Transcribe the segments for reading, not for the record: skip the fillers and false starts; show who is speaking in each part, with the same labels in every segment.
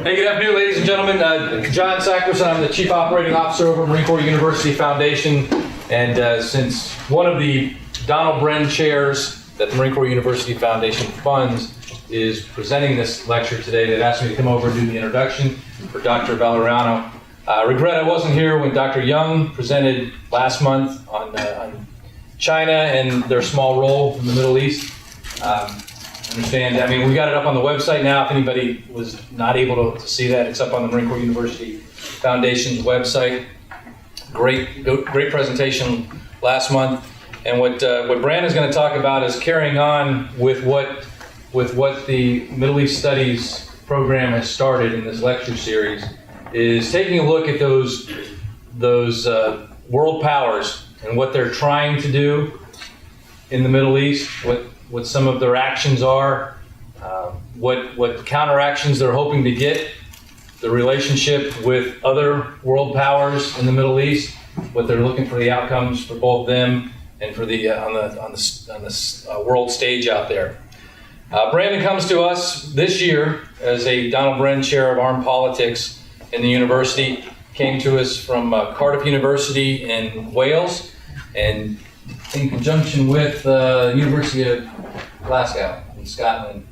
Speaker 1: Hey, good afternoon, ladies and gentlemen. John Sacklerson, I'm the Chief Operating Officer over at Marine Corps University Foundation. And since one of the Donald Bren chairs that the Marine Corps University Foundation funds is presenting this lecture today, they've asked me to come over and do the introduction for Dr. Valeriano. Regret I wasn't here when Dr. Young presented last month on China and their small role in the Middle East. Understand, I mean, we got it up on the website now. If anybody was not able to see that, it's up on the Marine Corps University Foundation's website. Great presentation last month. And what Bren is going to talk about is carrying on with what the Middle East Studies program has started in this lecture series, is taking a look at those world powers and what they're trying to do in the Middle East, what some of their actions are, what counteractions they're hoping to get, the relationship with other world powers in the Middle East, what they're looking for the outcomes for both them and for the on the world stage out there. Brandon comes to us this year as a Donald Bren Chair of Armed Politics in the university. Came to us from Cardiff University in Wales, and in conjunction with University of Glasgow in Scotland.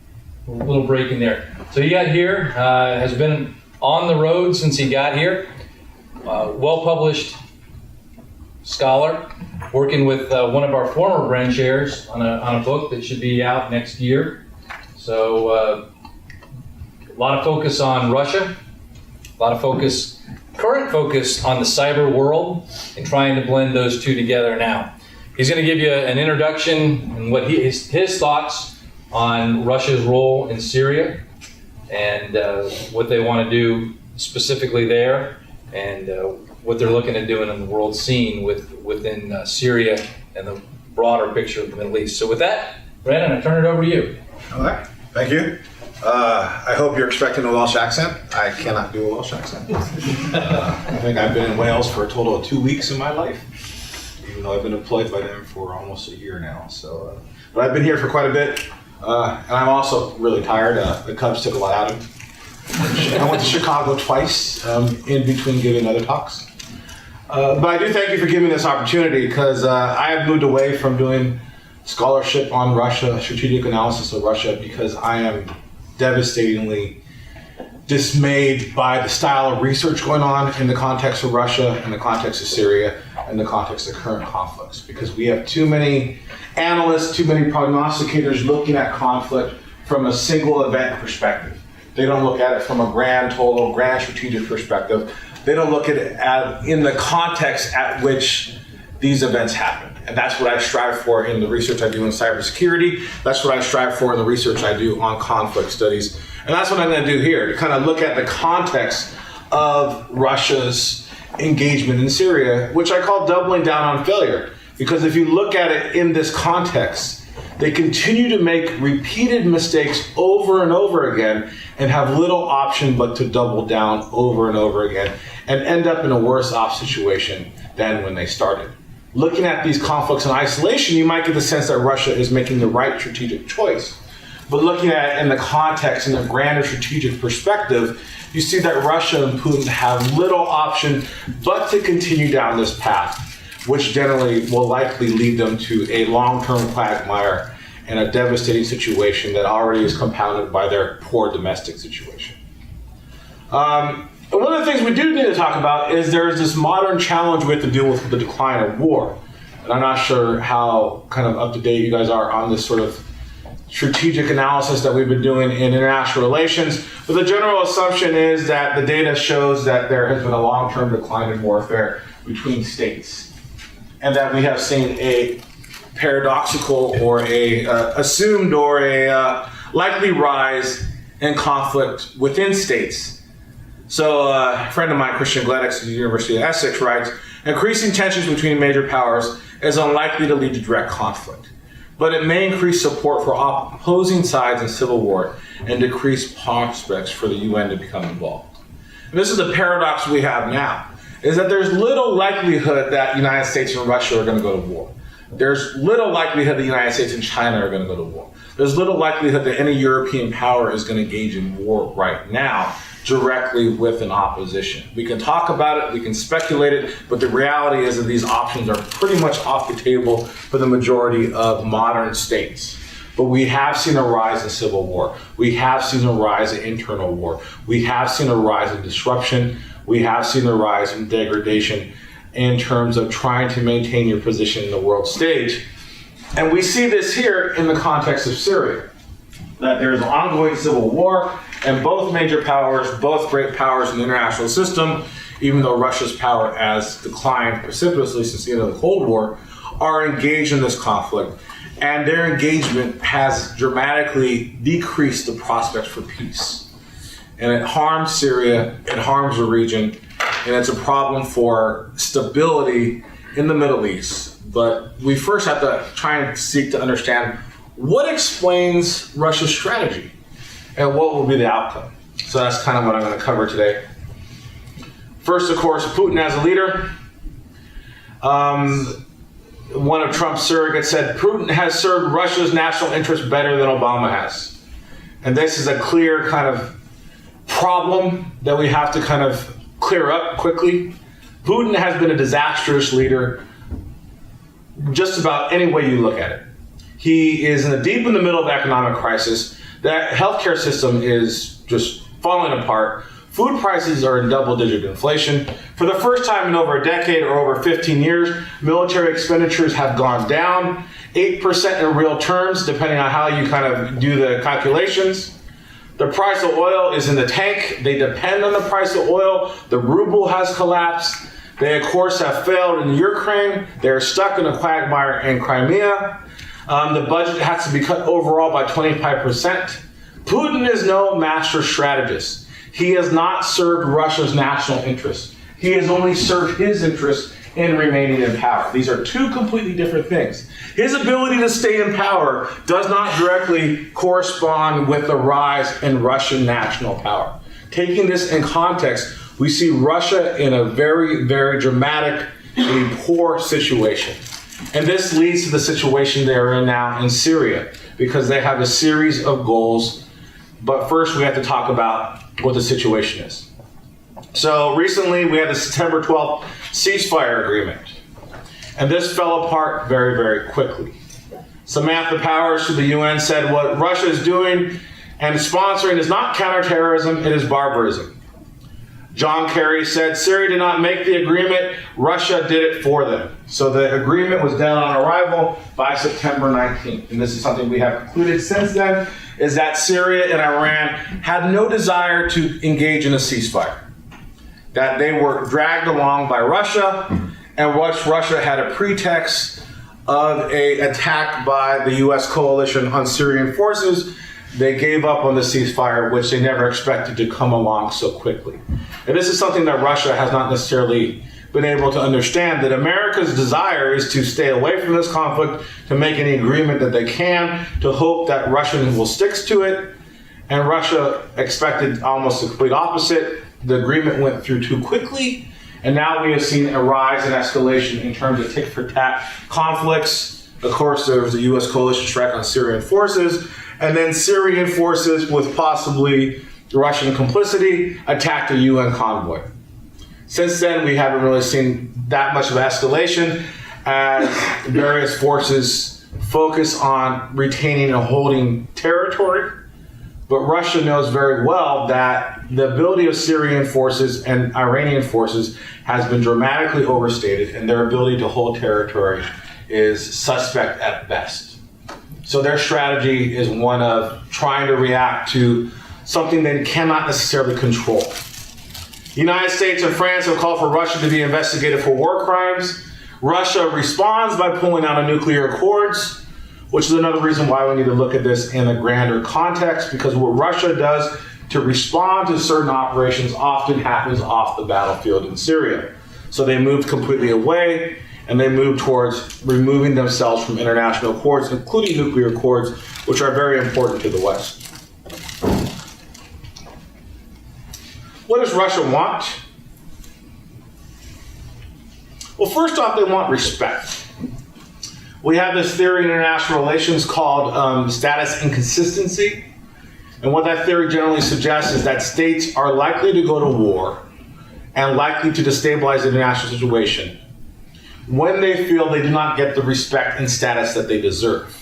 Speaker 1: A little break in there. So he got here, has been on the road since he got here. Well-published scholar, working with one of our former Bren chairs on a book that should be out next year. So a lot of focus on Russia, a lot of current focus on the cyber world, and trying to blend those two together now. He's going to give you an introduction and what his thoughts on Russia's role in Syria and what they want to do specifically there, and what they're looking at doing in the world scene within Syria and the broader picture of the Middle East. So with that, Brandon, I turn it over to you.
Speaker 2: All right, thank you. I hope you're expecting a Welsh accent. I cannot do a Welsh accent. I think I've been in Wales for a total of 2 weeks in my life, even though I've been employed by them for almost a year now. So, but I've been here for quite a bit, and I'm also really tired. The Cubs took a lot out of me. I went to Chicago twice in between giving other talks. But I do thank you for giving me this opportunity, because I have moved away from doing scholarship on Russia, strategic analysis of Russia, because I am devastatingly dismayed by the style of research going on in the context of Russia, in the context of Syria, in the context of current conflicts. Because we have too many analysts, too many prognosticators looking at conflict from a single event perspective. They don't look at it from a grand total, grand strategic perspective. They don't look at it in the context at which these events happen. And that's what I strive for in the research I do in cybersecurity. That's what I strive for in the research I do on conflict studies. And that's what I'm going to do here, to kind of look at the context of Russia's engagement in Syria, which I call doubling down on failure. Because if you look at it in this context, they continue to make repeated mistakes over and over again and have little option but to double down over and over again and end up in a worse off situation than when they started. Looking at these conflicts in isolation, you might get the sense that Russia is making the right strategic choice. But looking at it in the context, in the grander strategic perspective, you see that Russia and Putin have little option but to continue down this path, which generally will likely lead them to a long-term quagmire and a devastating situation that already is compounded by their poor domestic situation. One of the things we do need to talk about is there is this modern challenge we have to deal with the decline of war. And I'm not sure how kind of up to date you guys are on this sort of strategic analysis that we've been doing in international relations, but the general assumption is that the data shows that there has been a long-term decline in warfare between states, and that we have seen a paradoxical or a assumed or a likely rise in conflict within states. So a friend of mine, Christian Gledix at the University of Essex, writes, increasing tensions between major powers is unlikely to lead to direct conflict, but it may increase support for opposing sides in civil war and decrease prospects for the UN to become involved. And this is the paradox we have now, is that there's little likelihood that the United States and Russia are going to go to war. There's little likelihood the United States and China are going to go to war. There's little likelihood that any European power is going to engage in war right now directly with an opposition. We can talk about it, we can speculate it, but the reality is that these options are pretty much off the table for the majority of modern states. But we have seen a rise in civil war. We have seen a rise in internal war. We have seen a rise in disruption. We have seen a rise in degradation in terms of trying to maintain your position in the world stage. And we see this here in the context of Syria, that there is an ongoing civil war, and both major powers, both great powers in the international system, even though Russia's power has declined precipitously since the end of the Cold War, are engaged in this conflict. And their engagement has dramatically decreased the prospects for peace. And it harms Syria, it harms the region, and it's a problem for stability in the Middle East. But we first have to try and seek to understand what explains Russia's strategy and what will be the outcome. So that's kind of what I'm going to cover today. First, of course, Putin as a leader. One of Trump's surrogates said, Putin has served Russia's national interest better than Obama has. And this is a clear kind of problem that we have to kind of clear up quickly. Putin has been a disastrous leader just about any way you look at it. He is deep in the middle of economic crisis. The healthcare system is just falling apart. Food prices are in double-digit inflation. For the first time in over a decade or over 15 years, military expenditures have gone down 8% in real terms, depending on how you kind of do the calculations. The price of oil is in the tank. They depend on the price of oil. The ruble has collapsed. They, of course, have failed in Ukraine. They're stuck in a quagmire in Crimea. The budget has to be cut overall by 25%. Putin is no master strategist. He has not served Russia's national interests. He has only served his interests in remaining in power. These are two completely different things. His ability to stay in power does not directly correspond with the rise in Russian national power. Taking this in context, we see Russia in a very, very dramatic, poor situation. And this leads to the situation they are in now in Syria, because they have a series of goals. But first, we have to talk about what the situation is. So recently, we had the September 12th ceasefire agreement. And this fell apart very, very quickly. Samantha Powers to the UN said what Russia is doing and sponsoring is not counterterrorism, it is barbarism. John Kerry said Syria did not make the agreement, Russia did it for them. So the agreement was done on arrival by September 19th. And this is something we have concluded since then, is that Syria and Iran had no desire to engage in a ceasefire. That they were dragged along by Russia, and once Russia had a pretext of an attack by the US coalition on Syrian forces, they gave up on the ceasefire, which they never expected to come along so quickly. And this is something that Russia has not necessarily been able to understand, that America's desire is to stay away from this conflict, to make any agreement that they can, to hope that Russia will stick to it. And Russia expected almost the complete opposite. The agreement went through too quickly, and now we have seen a rise in escalation in terms of tit-for-tat conflicts. Of course, there was a U.S. coalition strike on Syrian forces, and then Syrian forces, with possibly Russian complicity, attacked a UN convoy. Since then, we haven't really seen that much of escalation as various forces focus on retaining and holding territory. But Russia knows very well that the ability of Syrian forces and Iranian forces has been dramatically overstated, and their ability to hold territory is suspect at best. So their strategy is one of trying to react to something they cannot necessarily control. The United States and France have called for Russia to be investigated for war crimes. Russia responds by pulling out of nuclear accords, which is another reason why we need to look at this in a grander context, because what Russia does to respond to certain operations often happens off the battlefield in Syria. So they moved completely away, and they moved towards removing themselves from international accords, including nuclear accords, which are very important to the West. What does Russia want? Well, first off, they want respect. We have this theory in international relations called status inconsistency. And what that theory generally suggests is that states are likely to go to war and likely to destabilize the international situation when they feel they do not get the respect and status that they deserve.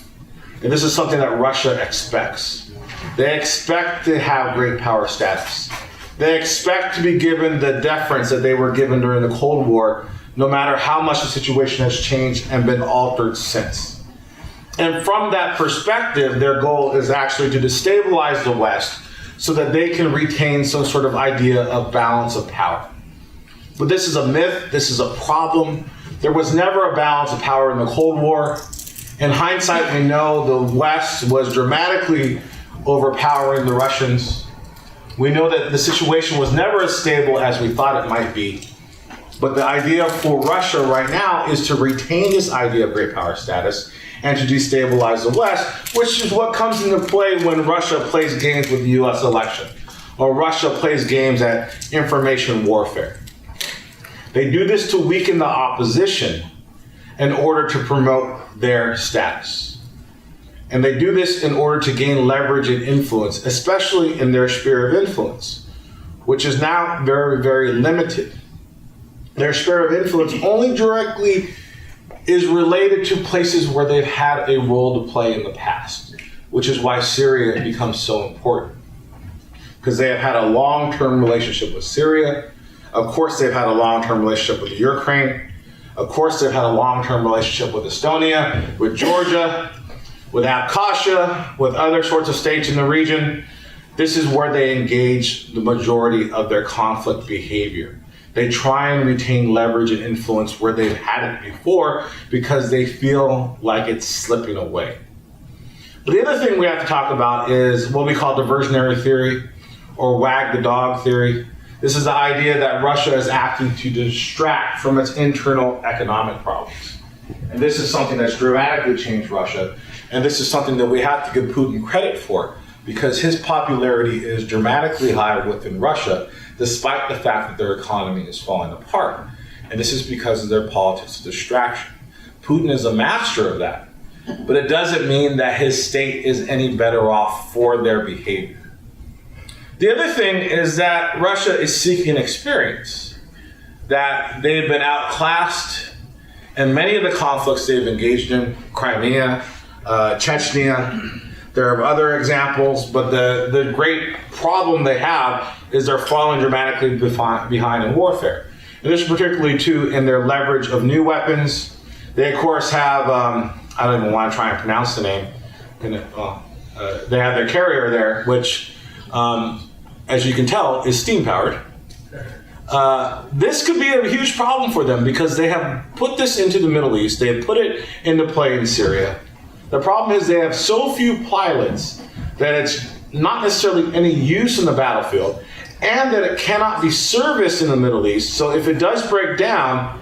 Speaker 2: And this is something that Russia expects. They expect to have great power status. They expect to be given the deference that they were given during the Cold War, no matter how much the situation has changed and been altered since. And from that perspective, their goal is actually to destabilize the West so that they can retain some sort of idea of balance of power. But this is a myth, this is a problem. There was never a balance of power in the Cold War. In hindsight, we know the West was dramatically overpowering the Russians. We know that the situation was never as stable as we thought it might be. But the idea for Russia right now is to retain this idea of great power status and to destabilize the West, which is what comes into play when Russia plays games with the US election, or Russia plays games at information warfare. They do this to weaken the opposition in order to promote their status. And they do this in order to gain leverage and influence, especially in their sphere of influence, which is now very, very limited. Their sphere of influence only directly is related to places where they've had a role to play in the past, which is why Syria becomes so important. Because they have had a long-term relationship with Syria. Of course, they've had a long-term relationship with Ukraine. Of course, they've had a long-term relationship with Estonia, with Georgia, with Abkhazia, with other sorts of states in the region. This is where they engage the majority of their conflict behavior. They try and retain leverage and influence where they've had it before because they feel like it's slipping away. But the other thing we have to talk about is what we call diversionary theory, or wag the dog theory. This is the idea that Russia is acting to distract from its internal economic problems. And this is something that's dramatically changed Russia. And this is something that we have to give Putin credit for, because his popularity is dramatically higher within Russia, despite the fact that their economy is falling apart. And this is because of their politics of distraction. Putin is a master of that. But it doesn't mean that his state is any better off for their behavior. The other thing is that Russia is seeking experience, that they've been outclassed in many of the conflicts they've engaged in, Crimea, Chechnya. There are other examples, but the great problem they have is they're falling dramatically behind in warfare. And this is particularly too in their leverage of new weapons. They of course have, I don't even want to try and pronounce the name. They have their carrier there, which, as you can tell, is steam powered. This could be a huge problem for them because they have put this into the Middle East. They have put it into play in Syria. The problem is they have so few pilots that it's not necessarily any use in the battlefield, and that it cannot be serviced in the Middle East. So if it does break down,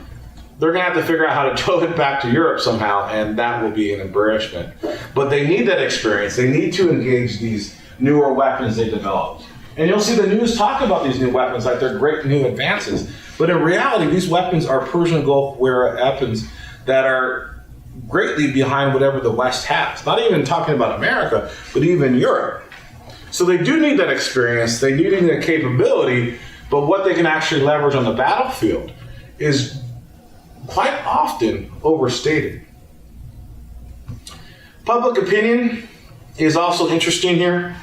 Speaker 2: they're going to have to figure out how to tow it back to Europe somehow, and that will be an embarrassment. But they need that experience. They need to engage these newer weapons they developed. And you'll see the news talk about these new weapons like they're great new advances. But in reality, these weapons are Persian Gulf weapons that are greatly behind whatever the West has. Not even talking about America, but even Europe. So they do need that experience. They do need that capability. But what they can actually leverage on the battlefield is quite often overstated. Public opinion is also interesting here.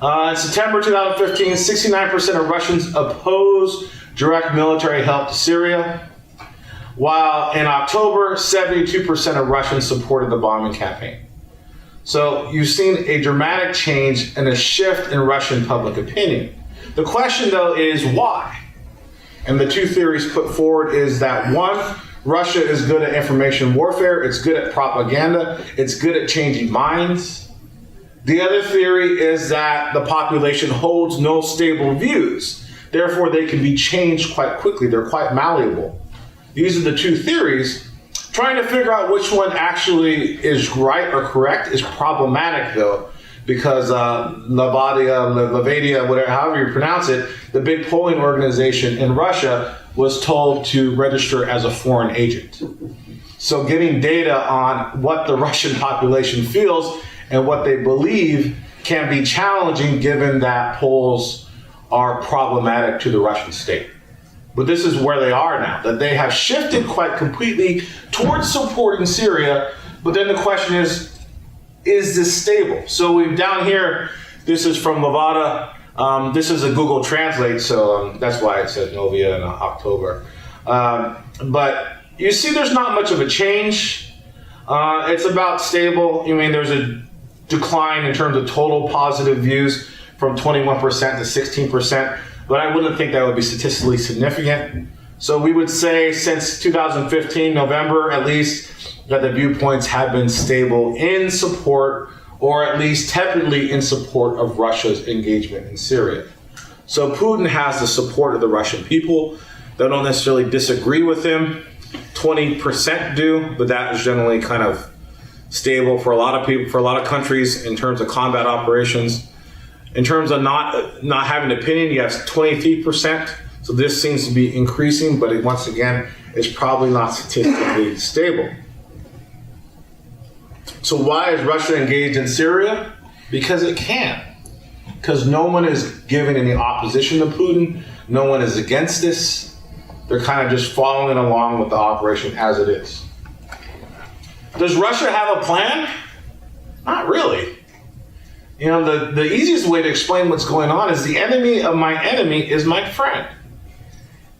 Speaker 2: In September 2015, 69% of Russians opposed direct military help to Syria, while in October, 72% of Russians supported the bombing campaign. So you've seen a dramatic change and a shift in Russian public opinion. The question, though, is why? And the two theories put forward is that, one, Russia is good at information warfare, it's good at propaganda, it's good at changing minds. The other theory is that the population holds no stable views, therefore they can be changed quite quickly, they're quite malleable. These are the two theories. Trying to figure out which one actually is right or correct is problematic, though, because Levadia, whatever, however you pronounce it, the big polling organization in Russia was told to register as a foreign agent. So getting data on what the Russian population feels and what they believe can be challenging given that Poles are problematic to the Russian state. But this is where they are now, that they have shifted quite completely towards supporting Syria. But then the question is this stable? So we've down here, this is from Levada. This is a Google Translate, so that's why it says Novia in October. But you see there's not much of a change. It's about stable. I mean, there's a decline in terms of total positive views from 21% to 16%, but I wouldn't think that would be statistically significant. So we would say since 2015, November at least, that the viewpoints have been stable in support, or at least tepidly in support of Russia's engagement in Syria. So Putin has the support of the Russian people. They don't necessarily disagree with him. 20% do, but that is generally kind of stable for a lot of people, for a lot of countries in terms of combat operations. In terms of not having an opinion, you have 23%. So this seems to be increasing, but once again, it's probably not statistically stable. So why is Russia engaged in Syria? Because it can. Because no one is giving any opposition to Putin. No one is against this. They're kind of just following along with the operation as it is. Does Russia have a plan? Not really. You know, the easiest way to explain what's going on is the enemy of my enemy is my friend.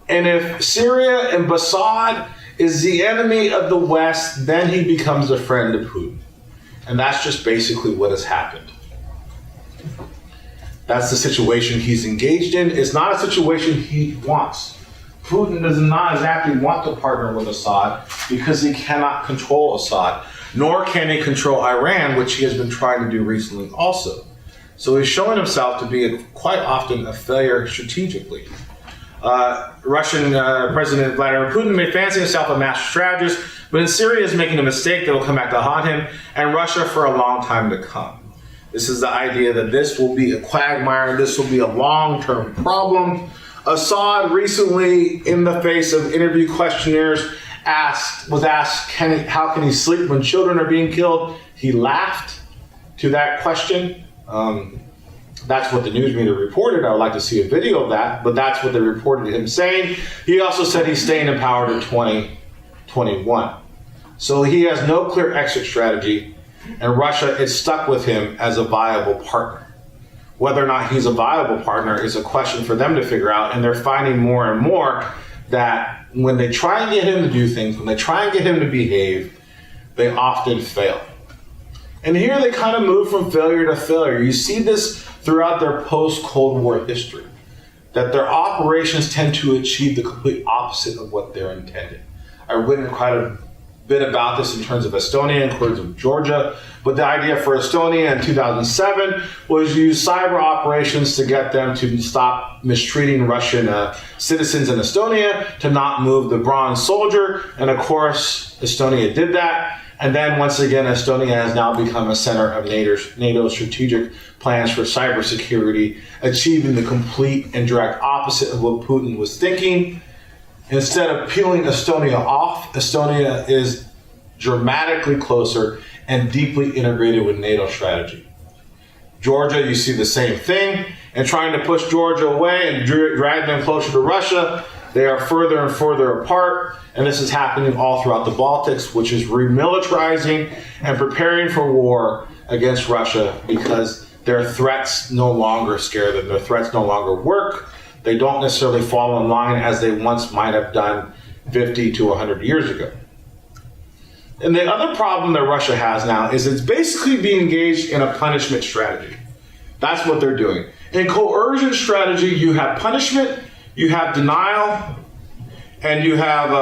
Speaker 2: And if Syria and Assad is the enemy of the West, then he becomes a friend of Putin. And that's just basically what has happened. That's the situation he's engaged in. It's not a situation he wants. Putin does not exactly want to partner with Assad because he cannot control Assad, nor can he control Iran, which he has been trying to do recently also. So he's showing himself to be quite often a failure strategically. Russian President Vladimir Putin may fancy himself a master strategist, but in Syria is making a mistake that will come back to haunt him and Russia for a long time to come. This is the idea that this will be a quagmire, this will be a long-term problem. Assad recently, in the face of interview questionnaires, was asked, how can he sleep when children are being killed? He laughed to that question. That's what the news media reported. I would like to see a video of that, but that's what they reported him saying. He also said he's staying in power to 2021. So he has no clear exit strategy, and Russia is stuck with him as a viable partner. Whether or not he's a viable partner is a question for them to figure out, and they're finding more and more that when they try and get him to do things, when they try and get him to behave, they often fail. And here they kind of move from failure to failure. You see this throughout their post-Cold War history, that their operations tend to achieve the complete opposite of what they're intended. I've written quite a bit about this in terms of Estonia, in terms of Georgia, but the idea for Estonia in 2007 was use cyber operations to get them to stop mistreating Russian citizens in Estonia, to not move the bronze soldier, and of course Estonia did that. And then once again, Estonia has now become a center of NATO's strategic plans for cybersecurity, achieving the complete and direct opposite of what Putin was thinking. Instead of peeling Estonia off, Estonia is dramatically closer and deeply integrated with NATO strategy. Georgia, you see the same thing, and trying to push Georgia away and drag them closer to Russia, they are further and further apart, and this is happening all throughout the Baltics, which is remilitarizing and preparing for war against Russia because their threats no longer scare them. Their threats no longer work. They don't necessarily fall in line as they once might have done 50 to 100 years ago. And the other problem that Russia has now is it's basically being engaged in a punishment strategy. That's what they're doing. In coercion strategy, you have punishment, you have denial, and you have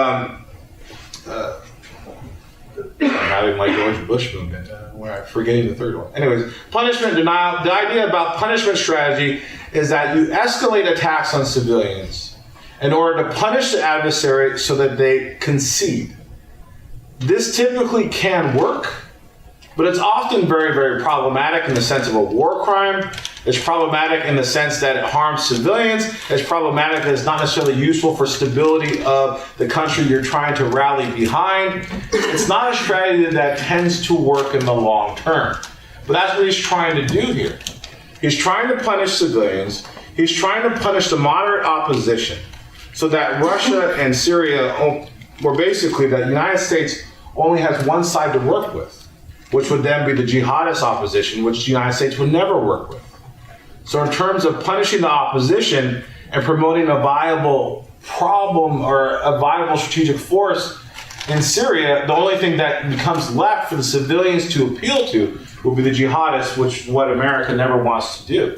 Speaker 2: I'm having my George Bush movement where I'm forgetting the third one. Anyways, punishment, denial. The idea about punishment strategy is that you escalate attacks on civilians in order to punish the adversary so that they concede. This typically can work, but it's often very, very problematic in the sense of a war crime. It's problematic in the sense that it harms civilians. It's problematic that it's not necessarily useful for stability of the country you're trying to rally behind. It's not a strategy that tends to work in the long term. But that's what he's trying to do here. He's trying to punish civilians. He's trying to punish the moderate opposition so that Russia and Syria, or basically that the United States only has one side to work with, which would then be the jihadist opposition, which the United States would never work with. So in terms of punishing the opposition and promoting a viable problem or a viable strategic force in Syria, the only thing that becomes left for the civilians to appeal to will be the jihadists, which what America never wants to do.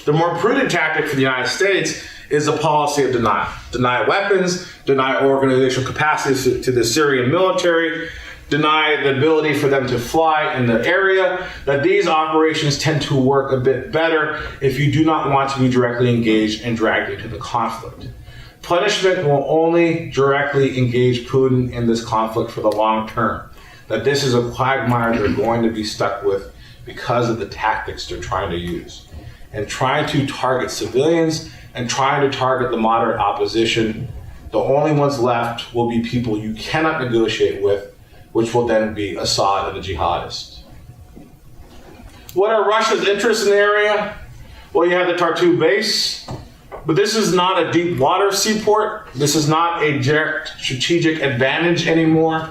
Speaker 2: The more prudent tactic for the United States is a policy of denial. Deny weapons, deny organizational capacities to the Syrian military, deny the ability for them to fly in the area, that these operations tend to work a bit better if you do not want to be directly engaged and dragged into the conflict. Punishment will only directly engage Putin in this conflict for the long term. That this is a quagmire they're going to be stuck with because of the tactics they're trying to use. And trying to target civilians and trying to target the moderate opposition, the only ones left will be people you cannot negotiate with, which will then be Assad and the jihadists. What are Russia's interests in the area? Well, you have the Tartu base, but this is not a deep water seaport. This is not a direct strategic advantage anymore.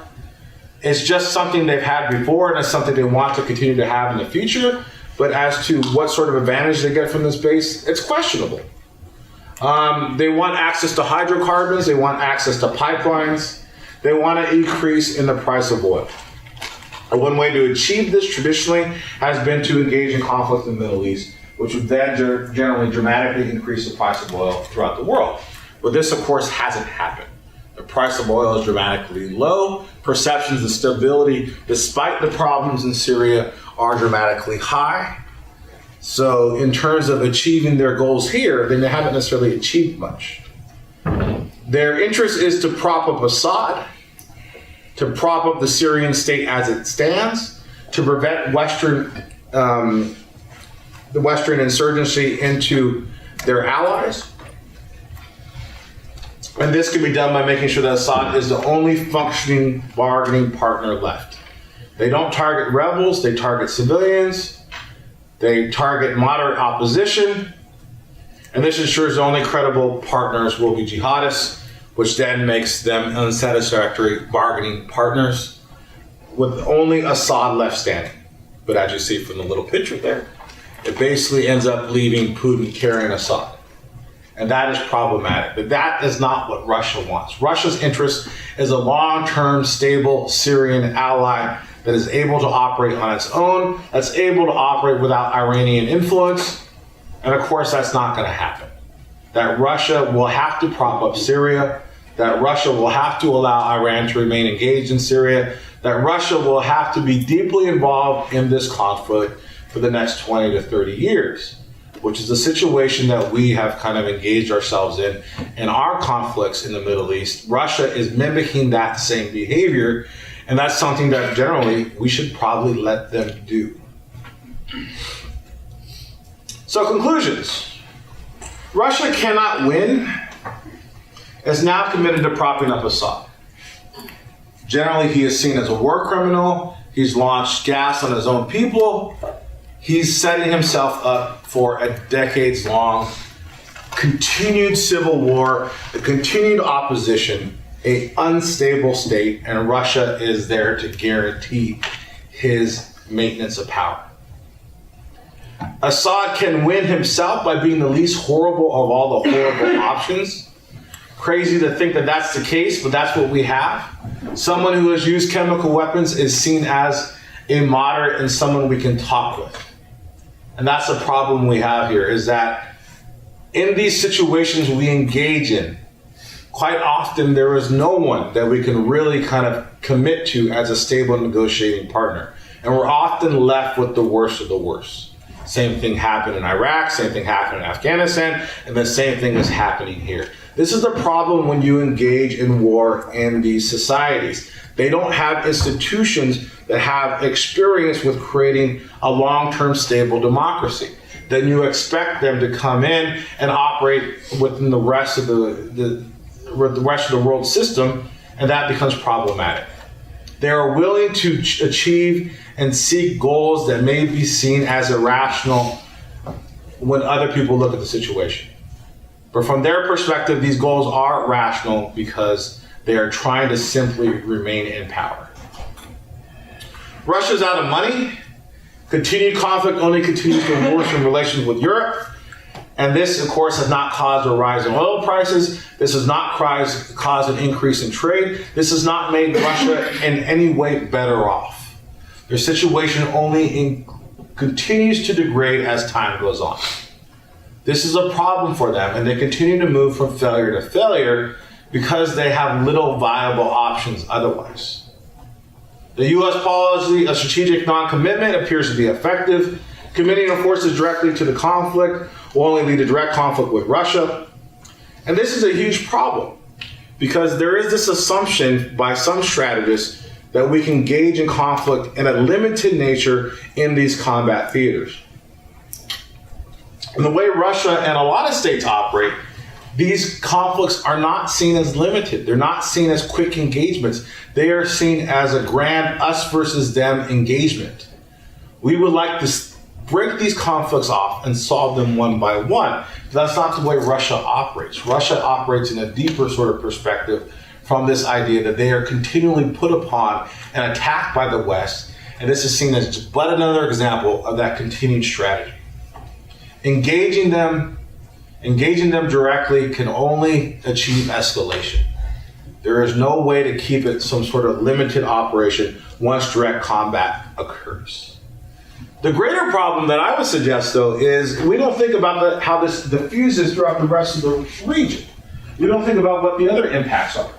Speaker 2: It's just something they've had before, and it's something they want to continue to have in the future. But as to what sort of advantage they get from this base, it's questionable. They want access to hydrocarbons. They want access to pipelines. They want to increase in the price of oil. And one way to achieve this traditionally has been to engage in conflict in the Middle East, which would then generally dramatically increase the price of oil throughout the world. But this, of course, hasn't happened. The price of oil is dramatically low. Perceptions of stability, despite the problems in Syria, are dramatically high. So in terms of achieving their goals here, they haven't necessarily achieved much. Their interest is to prop up Assad, to prop up the Syrian state as it stands, to prevent the Western insurgency into their allies. And this can be done by making sure that Assad is the only functioning bargaining partner left. They don't target rebels, they target civilians, they target moderate opposition, and this ensures the only credible partners will be jihadists, which then makes them unsatisfactory bargaining partners with only Assad left standing. But as you see from the little picture there, it basically ends up leaving Putin carrying Assad. And that is problematic. But that is not what Russia wants. Russia's interest is a long-term, stable Syrian ally that is able to operate on its own, that's able to operate without Iranian influence. And of course, that's not going to happen. That Russia will have to prop up Syria, that Russia will have to allow Iran to remain engaged in Syria, that Russia will have to be deeply involved in this conflict for the next 20 to 30 years, which is a situation that we have kind of engaged ourselves in our conflicts in the Middle East. Russia is mimicking that same behavior, and that's something that generally we should probably let them do. So conclusions. Russia cannot win, is now committed to propping up Assad. Generally, he is seen as a war criminal. He's launched gas on his own people. He's setting himself up for a decades-long continued civil war, a continued opposition, an unstable state, and Russia is there to guarantee his maintenance of power. Assad can win himself by being the least horrible of all the horrible options. Crazy to think that that's the case, but that's what we have. Someone who has used chemical weapons is seen as a moderate and someone we can talk with. And that's the problem we have here, is that in these situations we engage in, quite often there is no one that we can really kind of commit to as a stable negotiating partner. And we're often left with the worst of the worst. Same thing happened in Iraq, same thing happened in Afghanistan, and the same thing is happening here. This is the problem when you engage in war in these societies. They don't have institutions that have experience with creating a long-term stable democracy. Then you expect them to come in and operate within the rest of the world system, and that becomes problematic. They are willing to achieve and seek goals that may be seen as irrational when other people look at the situation. But from their perspective, these goals are rational because they are trying to simply remain in power. Russia's out of money. Continued conflict only continues to worsen relations with Europe. And this, of course, has not caused a rise in oil prices. This has not caused an increase in trade. This has not made Russia in any way better off. Their situation only continues to degrade as time goes on. This is a problem for them, and they continue to move from failure to failure because they have little viable options otherwise. The U.S. policy of strategic non-commitment appears to be effective. Committing our forces directly to the conflict will only lead to direct conflict with Russia. And this is a huge problem because there is this assumption by some strategists that we can engage in conflict in a limited nature in these combat theaters. And the way Russia and a lot of states operate, these conflicts are not seen as limited. They're not seen as quick engagements. They are seen as a grand us versus them engagement. We would like to break these conflicts off and solve them one by one. But that's not the way Russia operates. Russia operates in a deeper sort of perspective from this idea that they are continually put upon and attacked by the West. And this is seen as but another example of that continued strategy. Engaging them directly can only achieve escalation. There is no way to keep it some sort of limited operation once direct combat occurs. The greater problem that I would suggest, though, is we don't think about how this diffuses throughout the rest of the region. We don't think about what the other impacts are.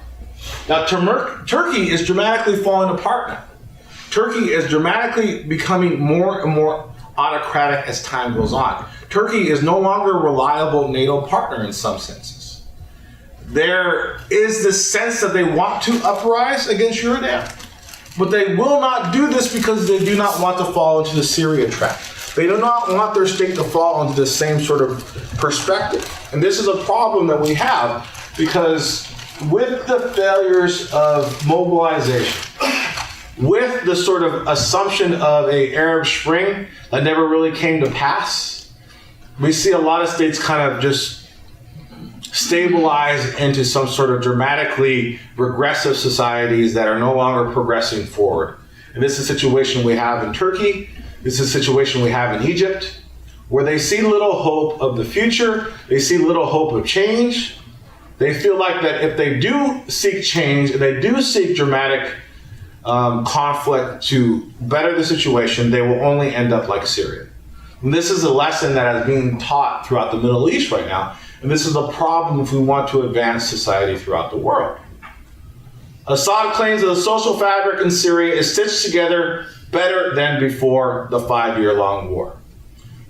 Speaker 2: Now, Turkey is dramatically falling apart now. Turkey is dramatically becoming more and more autocratic as time goes on. Turkey is no longer a reliable NATO partner in some senses. There is this sense that they want to uprise against Europe, but they will not do this because they do not want to fall into the Syria trap. They do not want their state to fall into the same sort of perspective. And this is a problem that we have because with the failures of mobilization, with the sort of assumption of an Arab Spring that never really came to pass, we see a lot of states kind of just stabilize into some sort of dramatically regressive societies that are no longer progressing forward. And this is a situation we have in Turkey. This is a situation we have in Egypt, where they see little hope of the future. They see little hope of change. They feel like that if they do seek change, if they do seek dramatic conflict to better the situation, they will only end up like Syria. And this is a lesson that is being taught throughout the Middle East right now. And this is a problem if we want to advance society throughout the world. Assad claims that the social fabric in Syria is stitched together better than before the 5-year-long war.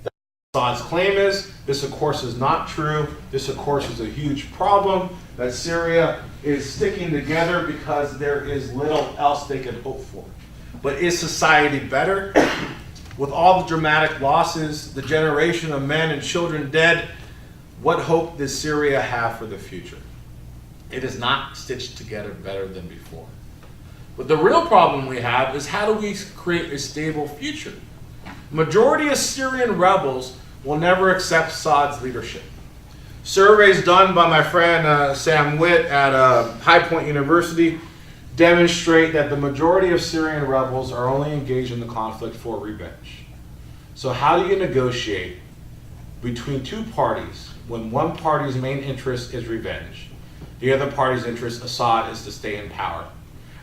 Speaker 2: That's what Assad's claim is. This, of course, is not true. This, of course, is a huge problem that Syria is sticking together because there is little else they can hope for. But is society better? With all the dramatic losses, the generation of men and children dead, what hope does Syria have for the future? It is not stitched together better than before. But the real problem we have is how do we create a stable future? Majority of Syrian rebels will never accept Assad's leadership. Surveys done by my friend Sam Witt at High Point University demonstrate that the majority of Syrian rebels are only engaged in the conflict for revenge. So how do you negotiate between two parties when one party's main interest is revenge, the other party's interest, Assad, is to stay in power?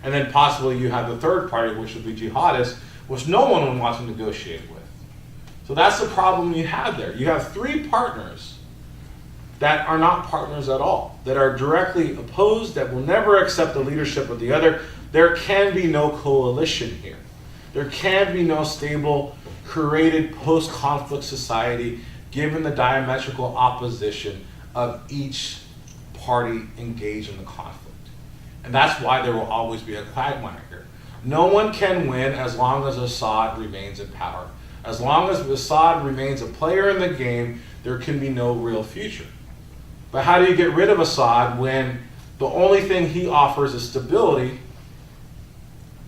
Speaker 2: And then possibly you have the third party, which would be jihadists, which no one would want to negotiate with. So that's the problem you have there. You have three partners that are not partners at all, that are directly opposed, that will never accept the leadership of the other. There can be no coalition here. There can be no stable, created post-conflict society given the diametrical opposition of each party engaged in the conflict. And that's why there will always be a quagmire here. No one can win as long as Assad remains in power. As long as Assad remains a player in the game, there can be no real future. But how do you get rid of Assad when the only thing he offers is stability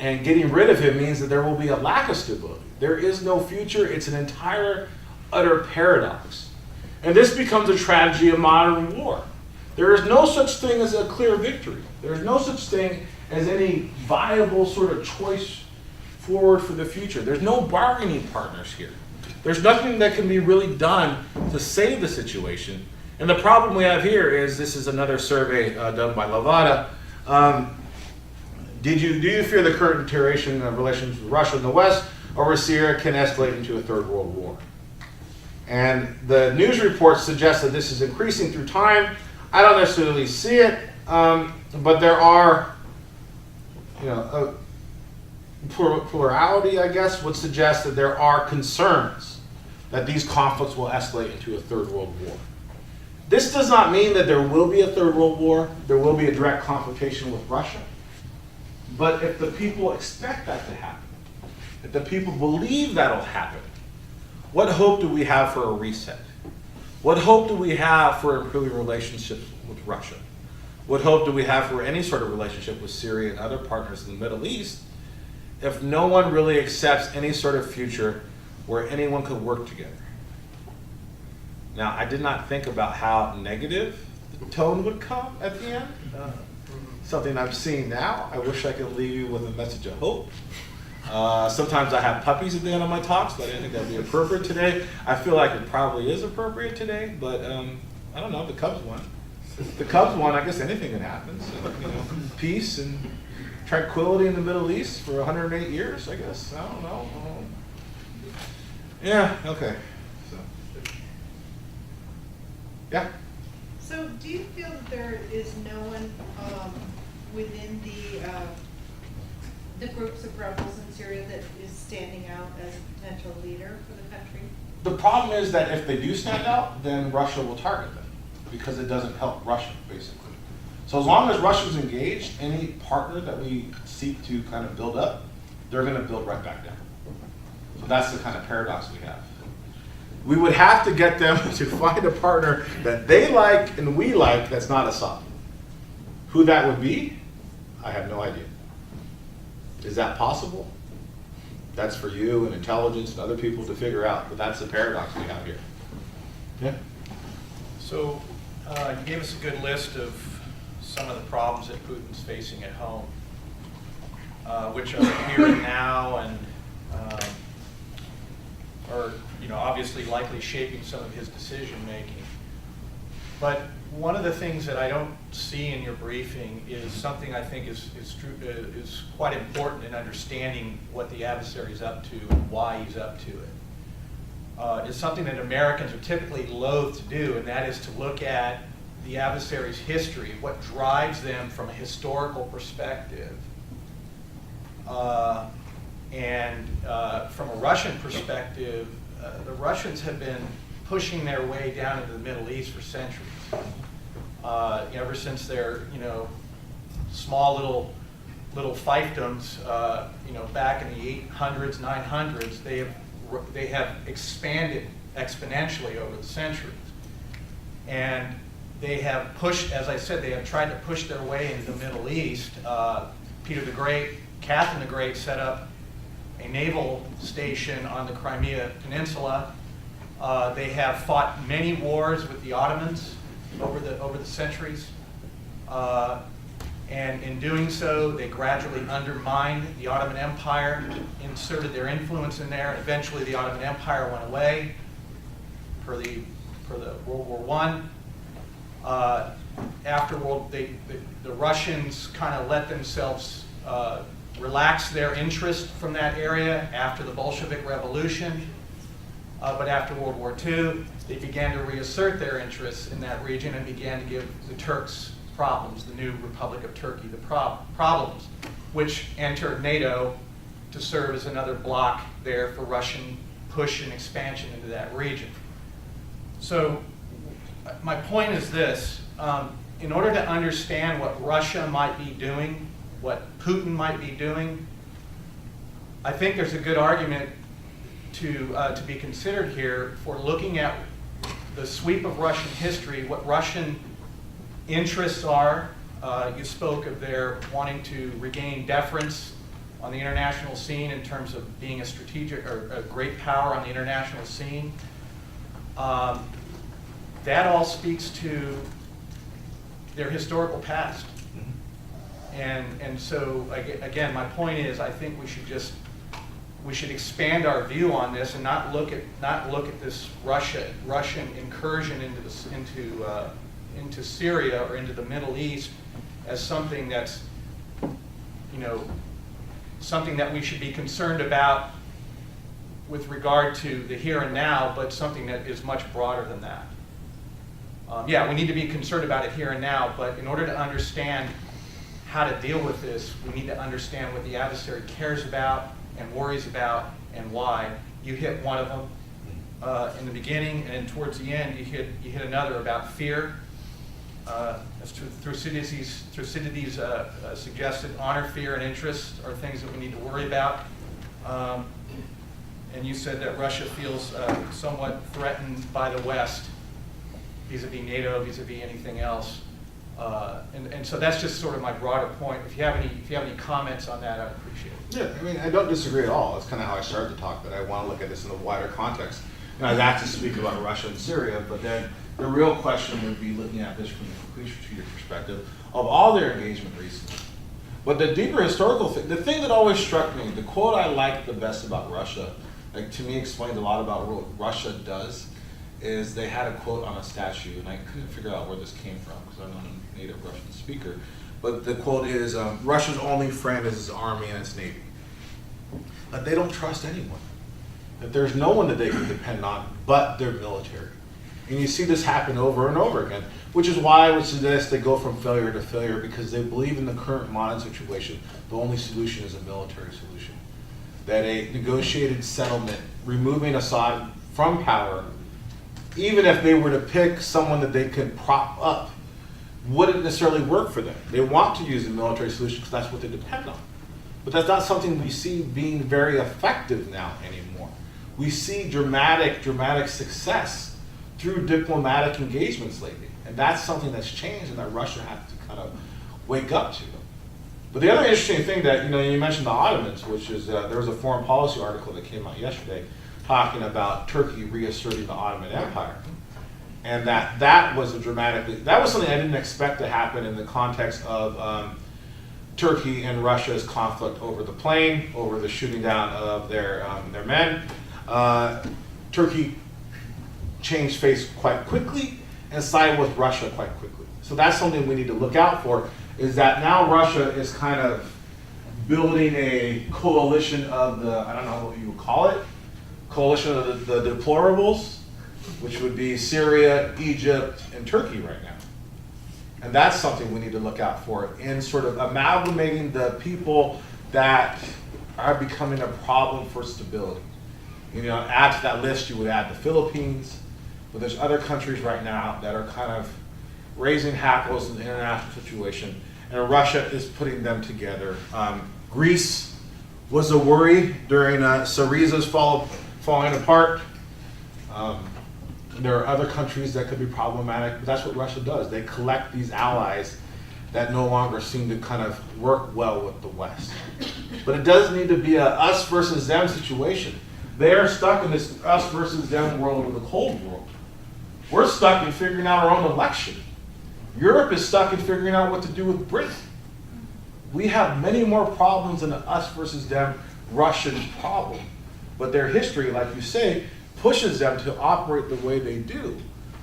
Speaker 2: And getting rid of him means that there will be a lack of stability. There is no future. It's an entire, utter paradox. And this becomes a tragedy of modern war. There is no such thing as a clear victory. There is no such thing as any viable sort of choice forward for the future. There's no bargaining partners here. There's nothing that can be really done to save the situation. And the problem we have here is, this is another survey done by Levada. Do you fear the current deterioration of relations with Russia and the West over Syria can escalate into a third world war? And the news reports suggest that this is increasing through time. I don't necessarily see it, but there are, a plurality, I guess, would suggest that there are concerns that these conflicts will escalate into a third world war. This does not mean that there will be a third world war. There will be a direct confrontation with Russia. But if the people expect that to happen, if the people believe that'll happen, what hope do we have for a reset? What hope do we have for improving relationships with Russia? What hope do we have for any sort of relationship with Syria and other partners in the Middle East if no one really accepts any sort of future where anyone could work together? Now, I did not think about how negative the tone would come at the end. Something I'm seeing now. I wish I could leave you with a message of hope. Sometimes I have puppies at the end of my talks, but I didn't think that'd be appropriate today. I feel like it probably is appropriate today, but I don't know. The Cubs won. The Cubs won. I guess anything can happen. So, peace and tranquility in the Middle East for 108 years. I guess. I don't know. Yeah. Okay. So. Yeah.
Speaker 3: So, do you feel that there is no one within the groups of rebels in Syria that is standing out as a potential leader for the country?
Speaker 2: The problem is that if they do stand out, then Russia will target them because it doesn't help Russia, basically. So as long as Russia's engaged, any partner that we seek to kind of build up, they're going to build right back down. So that's the kind of paradox we have. We would have to get them to find a partner that they like and we like that's not Assad. Who that would be, I have no idea. Is that possible? That's for you and intelligence and other people to figure out, but that's the paradox we have here. Yeah?
Speaker 4: So you gave us a good list of some of the problems that Putin's facing at home, which are here and now and are obviously likely shaping some of his decision making. But one of the things that I don't see in your briefing is something I think is quite important in understanding what the adversary is up to and why he's up to it. It's something that Americans are typically loath to do, and that is to look at the adversary's history, what drives them from a historical perspective. And from a Russian perspective, the Russians have been pushing their way down into the Middle East for centuries. Ever since their small little fiefdoms, back in the 800s, 900s, they have expanded exponentially over the centuries, and they have pushed, as I said, they have tried to push their way into the Middle East. Peter the Great, Catherine the Great set up a naval station on the Crimea Peninsula. They have fought many wars with the Ottomans over the centuries, and in doing so, they gradually undermined the Ottoman Empire, inserted their influence in there. Eventually, the Ottoman Empire went away for the World War I. Afterward, the Russians kind of let themselves relax their interest from that area after the Bolshevik Revolution. But after World War II, they began to reassert their interests in that region and began to give the Turks problems, the new Republic of Turkey, the problems, which entered NATO to serve as another bloc there for Russian push and expansion into that region. So my point is this. In order to understand what Russia might be doing, what Putin might be doing, I think there's a good argument to be considered here for looking at the sweep of Russian history, what Russian interests are. You spoke of their wanting to regain deference on the international scene in terms of being a strategic or a great power on the international scene. That all speaks to their historical past. And so, again, my point is, I think we should expand our view on this and not look at this Russian incursion into Syria or into the Middle East as something that's, something that we should be concerned about with regard to the here and now, but something that is much broader than that. Yeah, we need to be concerned about it here and now, but in order to understand how to deal with this, we need to understand what the adversary cares about and worries about and why. You hit one of them in the beginning, and then towards the end you hit another about fear. As Thucydides suggested, honor, fear, and interest are things that we need to worry about. And you said that Russia feels somewhat threatened by the West, vis-a-vis NATO, vis-a-vis anything else. And so that's just sort of my broader point. If you have any comments on that, I'd appreciate it.
Speaker 2: Yeah, I mean, I don't disagree at all. That's kind of how I started the talk, that I want to look at this in a wider context. And I was asked to speak about Russia and Syria, but then the real question would be looking at this from the complete strategic perspective of all their engagement recently. But the deeper historical thing, the thing that always struck me, the quote I liked the best about Russia, like to me explained a lot about what Russia does, is they had a quote on a statue, and I couldn't figure out where this came from because I'm not a native Russian speaker. But the quote is, Russia's only friend is its army and its navy. That they don't trust anyone. That there's no one that they can depend on but their military. And you see this happen over and over again, which is why I would suggest they go from failure to failure, because they believe in the current modern situation, the only solution is a military solution. That a negotiated settlement, removing Assad from power, even if they were to pick someone that they could prop up, wouldn't necessarily work for them. They want to use a military solution because that's what they depend on. But that's not something we see being very effective now anymore. We see dramatic success through diplomatic engagements lately. And that's something that's changed and that Russia has to kind of wake up to. But the other interesting thing that, you mentioned the Ottomans, which is there was a foreign policy article that came out yesterday talking about Turkey reasserting the Ottoman Empire. And that was that was something I didn't expect to happen in the context of Turkey and Russia's conflict over the plane, over the shooting down of their men. Turkey changed face quite quickly and sided with Russia quite quickly. So that's something we need to look out for, is that now Russia is kind of building a coalition of the, I don't know what you would call it, coalition of the deplorables, which would be Syria, Egypt, and Turkey right now. And that's something we need to look out for in sort of amalgamating the people that are becoming a problem for stability. Add to that list, you would add the Philippines, but there's other countries right now that are kind of raising hackles in the international situation, and Russia is putting them together. Greece was a worry during Syriza's falling apart. There are other countries that could be problematic, but that's what Russia does. They collect these allies that no longer seem to kind of work well with the West. But it does need to be a us versus them situation. They are stuck in this us versus them world of the Cold War. We're stuck in figuring out our own election. Europe is stuck in figuring out what to do with Britain. We have many more problems than an us versus them Russian problem. But their history, like you say, pushes them to operate the way they do,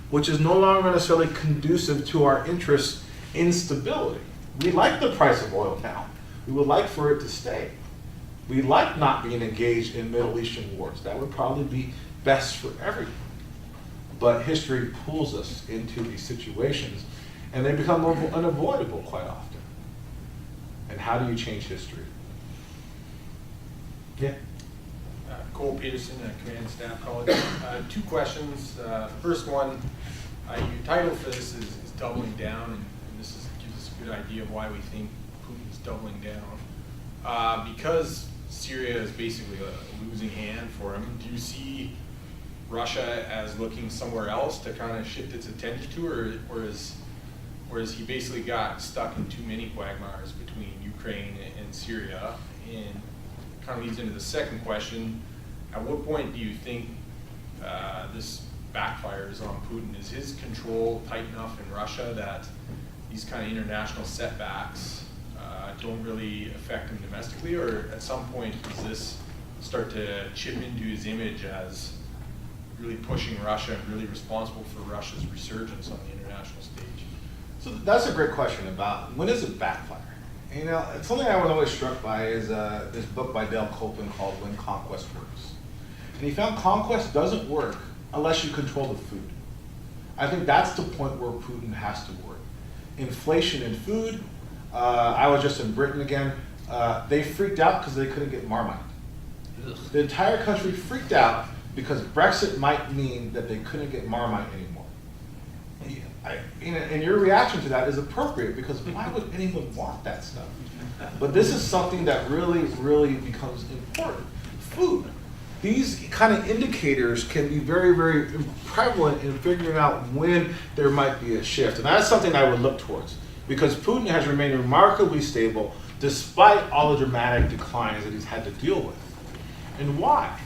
Speaker 2: which is no longer necessarily conducive to our interests in stability. We like the price of oil now. We would like for it to stay. We like not being engaged in Middle Eastern wars. That would probably be best for everyone. But history pulls us into these situations, and they become unavoidable quite often. And how do you change history? Yeah.
Speaker 5: Cole Peterson at Command and Staff College. Two questions. The first one, your title for this is Doubling Down, and this gives us a good idea of why we think Putin's doubling down. Because Syria is basically a losing hand for him, do you see Russia as looking somewhere else to kind of shift its attention to, or is he basically got stuck in too many quagmires between Ukraine and Syria, And kind of leads into the second question. At what point do you think this backfires on Putin? Is his control tight enough in Russia that these kind of international setbacks don't really affect him domestically, or at some point does this start to chip into his image as really pushing Russia and really responsible for Russia's resurgence on the international stage?
Speaker 2: So that's a great question about when does it backfire? You know, it's something I was always struck by is this book by Dale Copeland called When Conquest Works. And he found conquest doesn't work unless you control the food. I think that's the point where Putin has to work. Inflation in food. I was just in Britain again. They freaked out because they couldn't get Marmite. The entire country freaked out because Brexit might mean that they couldn't get Marmite anymore. And your reaction to that is appropriate because why would anyone want that stuff? But this is something that really, really becomes important. Food. These kind of indicators can be very, very prevalent in figuring out when there might be a shift. And that's something I would look towards because Putin has remained remarkably stable despite all the dramatic declines that he's had to deal with. And why?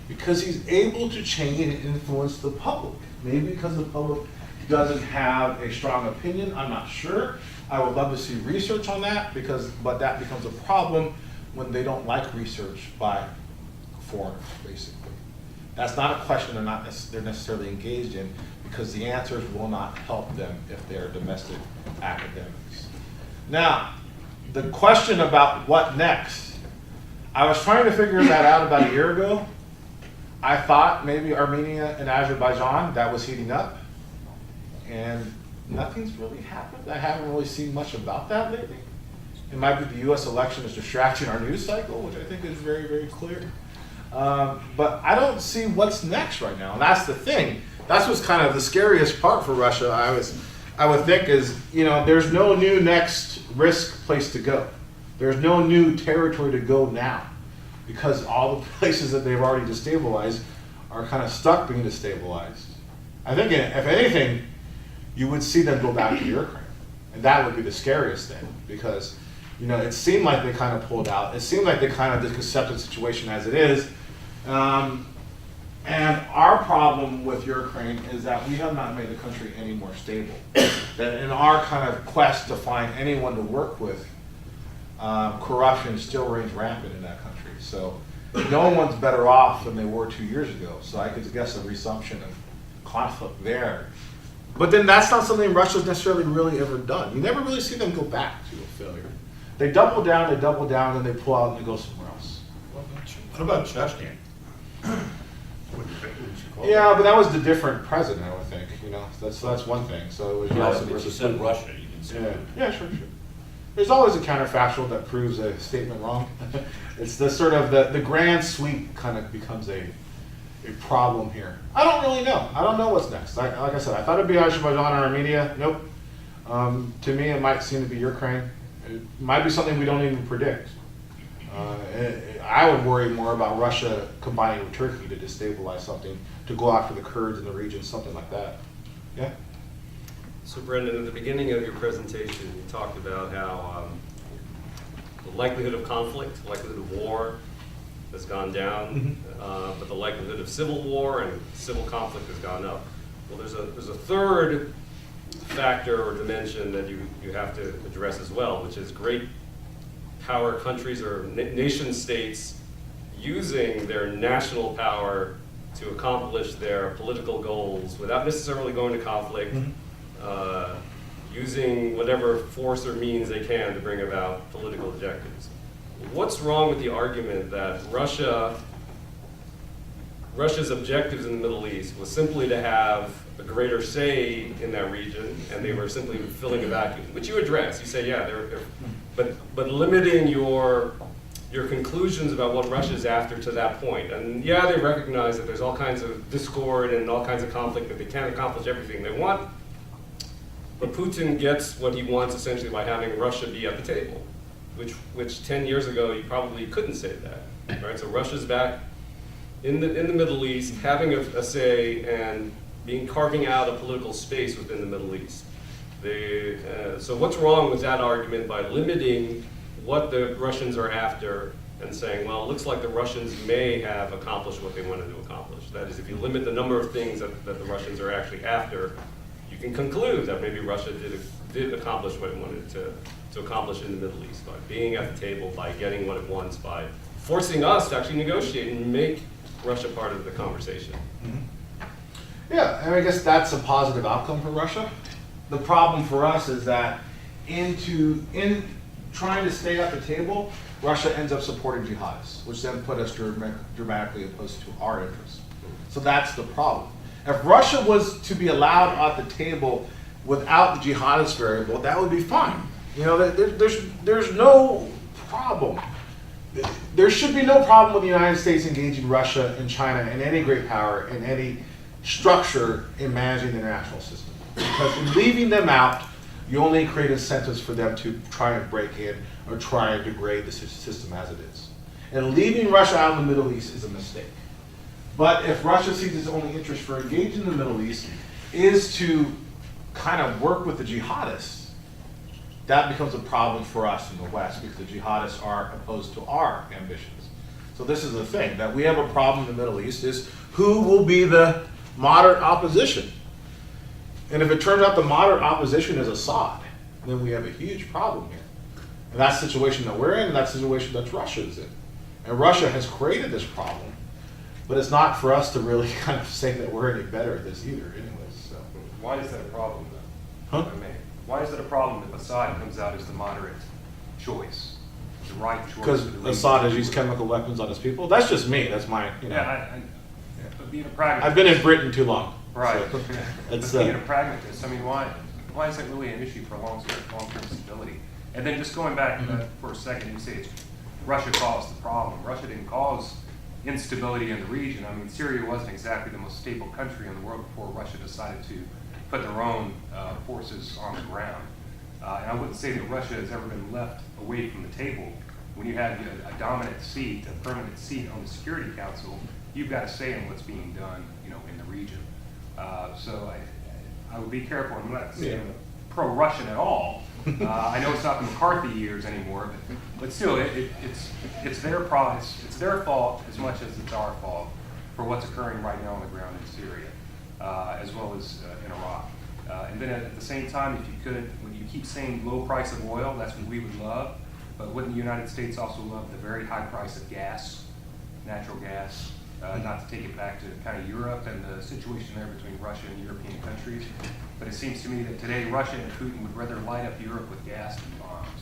Speaker 2: Because he's able to change and influence the public. Maybe because the public doesn't have a strong opinion, I'm not sure. I would love to see research on that, but that becomes a problem when they don't like research by foreigners, basically. That's not a question they're necessarily engaged in because the answers will not help them if they're domestic academics. Now, the question about what next, I was trying to figure that out about a year ago. I thought maybe Armenia and Azerbaijan, that was heating up. And nothing's really happened. I haven't really seen much about that lately. It might be the US election is distracting our news cycle, which I think is very, very clear. But I don't see what's next right now. And that's the thing. That's what's kind of the scariest part for Russia, I would think is, you know, there's no new next risk place to go. There's no new territory to go now because all the places that they've already destabilized are kind of stuck being destabilized. I think if anything, you would see them go back to Ukraine. And that would be the scariest thing because, you know, it seemed like they kind of pulled out. It seemed like they kind of just accepted the situation as it is. And our problem with Ukraine is that we have not made the country any more stable. That in our kind of quest to find anyone to work with, corruption still reigns rampant in that country. So no one's better off than they were 2 years ago. So I could guess a resumption of conflict there. But then that's not something Russia's necessarily really ever done. You never really see them go back to a failure. They double down, and they pull out and they go somewhere else.
Speaker 6: What about Chechnya?
Speaker 2: Yeah, but that was the different president, I would think. You know, that's one thing. So it was Yeltsin
Speaker 6: But you
Speaker 2: versus
Speaker 6: said
Speaker 2: Putin.
Speaker 6: Russia, you can say.
Speaker 2: Yeah, sure. There's always a counterfactual that proves a statement wrong. It's the sort of the grand sweep kind of becomes a problem here. I don't really know. I don't know what's next. Like I said, I thought it'd be Azerbaijan or Armenia. Nope. To me, it might seem to be Ukraine. It might be something we don't even predict. I would worry more about Russia combining with Turkey to destabilize something, to go after the Kurds in the region, something like that. Yeah?
Speaker 7: So Brendan, at the beginning of your presentation, you talked about how the likelihood of conflict, likelihood of war has gone down, but the likelihood of civil war and civil conflict has gone up. Well, there's a third factor or dimension that you have to address as well, which is great power countries or nation states using their national power to accomplish their political goals without necessarily going to conflict, using whatever force or means they can to bring about political objectives. What's wrong with the argument that Russia's objectives in the Middle East was simply to have a greater say in that region, and they were simply filling a vacuum, which you address. You say, yeah, but limiting your conclusions about what Russia's after to that point. And yeah, they recognize that there's all kinds of discord and all kinds of conflict, that they can't accomplish everything they want. But Putin gets what he wants essentially by having Russia be at the table, which 10 years ago you probably couldn't say that, right? So Russia's back in the Middle East, having a say and carving out a political space within the Middle East. So what's wrong with that argument by limiting what the Russians are after and saying, well, it looks like the Russians may have accomplished what they wanted to accomplish. That is, if you limit the number of things that the Russians are actually after, you can conclude that maybe Russia did accomplish what it wanted to accomplish in the Middle East by being at the table, by getting what it wants, by forcing us to actually negotiate and make Russia part of the conversation.
Speaker 2: Yeah, and I guess that's a positive outcome for Russia. The problem for us is that in trying to stay at the table, Russia ends up supporting jihadists, which then put us dramatically opposed to our interests. So that's the problem. If Russia was to be allowed at the table without the jihadist variable, that would be fine. You know, there's no problem. There should be no problem with the United States engaging Russia and China and any great power in any structure in managing the international system. Because in leaving them out, you only create incentives for them to try and break in or try and degrade the system as it is. And leaving Russia out in the Middle East is a mistake. But if Russia sees its only interest for engaging in the Middle East is to kind of work with the jihadists, that becomes a problem for us in the West because the jihadists are opposed to our ambitions. So this is the thing, that we have a problem in the Middle East is who will be the moderate opposition? And if it turns out the moderate opposition is Assad, then we have a huge problem here. And that's the situation that we're in, and that's the situation that Russia is in. And Russia has created this problem, but it's not for us to really kind of say that we're any better at this either anyways. So.
Speaker 8: Why is that a problem though?
Speaker 2: Huh?
Speaker 8: If I may? Why is it a problem if Assad comes out as the moderate choice, the right choice?
Speaker 2: Because Assad has used chemical weapons on his people? That's just me, that's my, you know.
Speaker 8: Yeah, but being a pragmatist.
Speaker 2: I've been in Britain too long.
Speaker 8: Right.
Speaker 2: So
Speaker 8: But being a pragmatist, I mean, why is that really an issue for long-term stability? And then just going back for a second, you say Russia caused the problem. Russia didn't cause instability in the region. I mean, Syria wasn't exactly the most stable country in the world before Russia decided to put their own forces on the ground. And I wouldn't say that Russia has ever been left away from the table. When you have a dominant seat, a permanent seat on the Security Council, you've got a say in what's being done, in the region. So I would be careful. I'm not saying I'm pro-Russian at all. I know it's not the McCarthy years anymore, but still, it's their price. It's their fault as much as it's our fault for what's occurring right now on the ground in Syria, as well as in Iraq. And then at the same time, if you could, when you keep saying low price of oil, that's what we would love. But wouldn't the United States also love the very high price of gas, natural gas? Not to take it back to kind of Europe and the situation there between Russia and European countries. But it seems to me that today Russia and Putin would rather light up Europe with gas than bombs.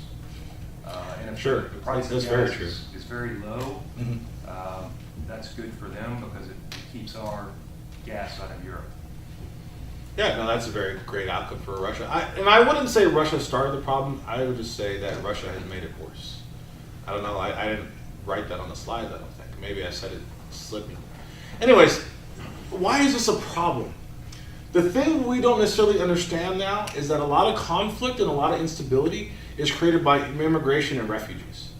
Speaker 8: And if
Speaker 2: Sure,
Speaker 8: the price
Speaker 2: that's
Speaker 8: of
Speaker 2: very
Speaker 8: gas
Speaker 2: true.
Speaker 8: is very low, that's good for them because it keeps our gas out of Europe.
Speaker 2: Yeah, no, that's a very great outcome for Russia. I wouldn't say Russia started the problem. I would just say that Russia has made it worse. I don't know. I didn't write that on the slides, I don't think. Maybe I said it slipping. Anyways, why is this a problem? The thing we don't necessarily understand now is that a lot of conflict and a lot of instability is created by immigration and refugees.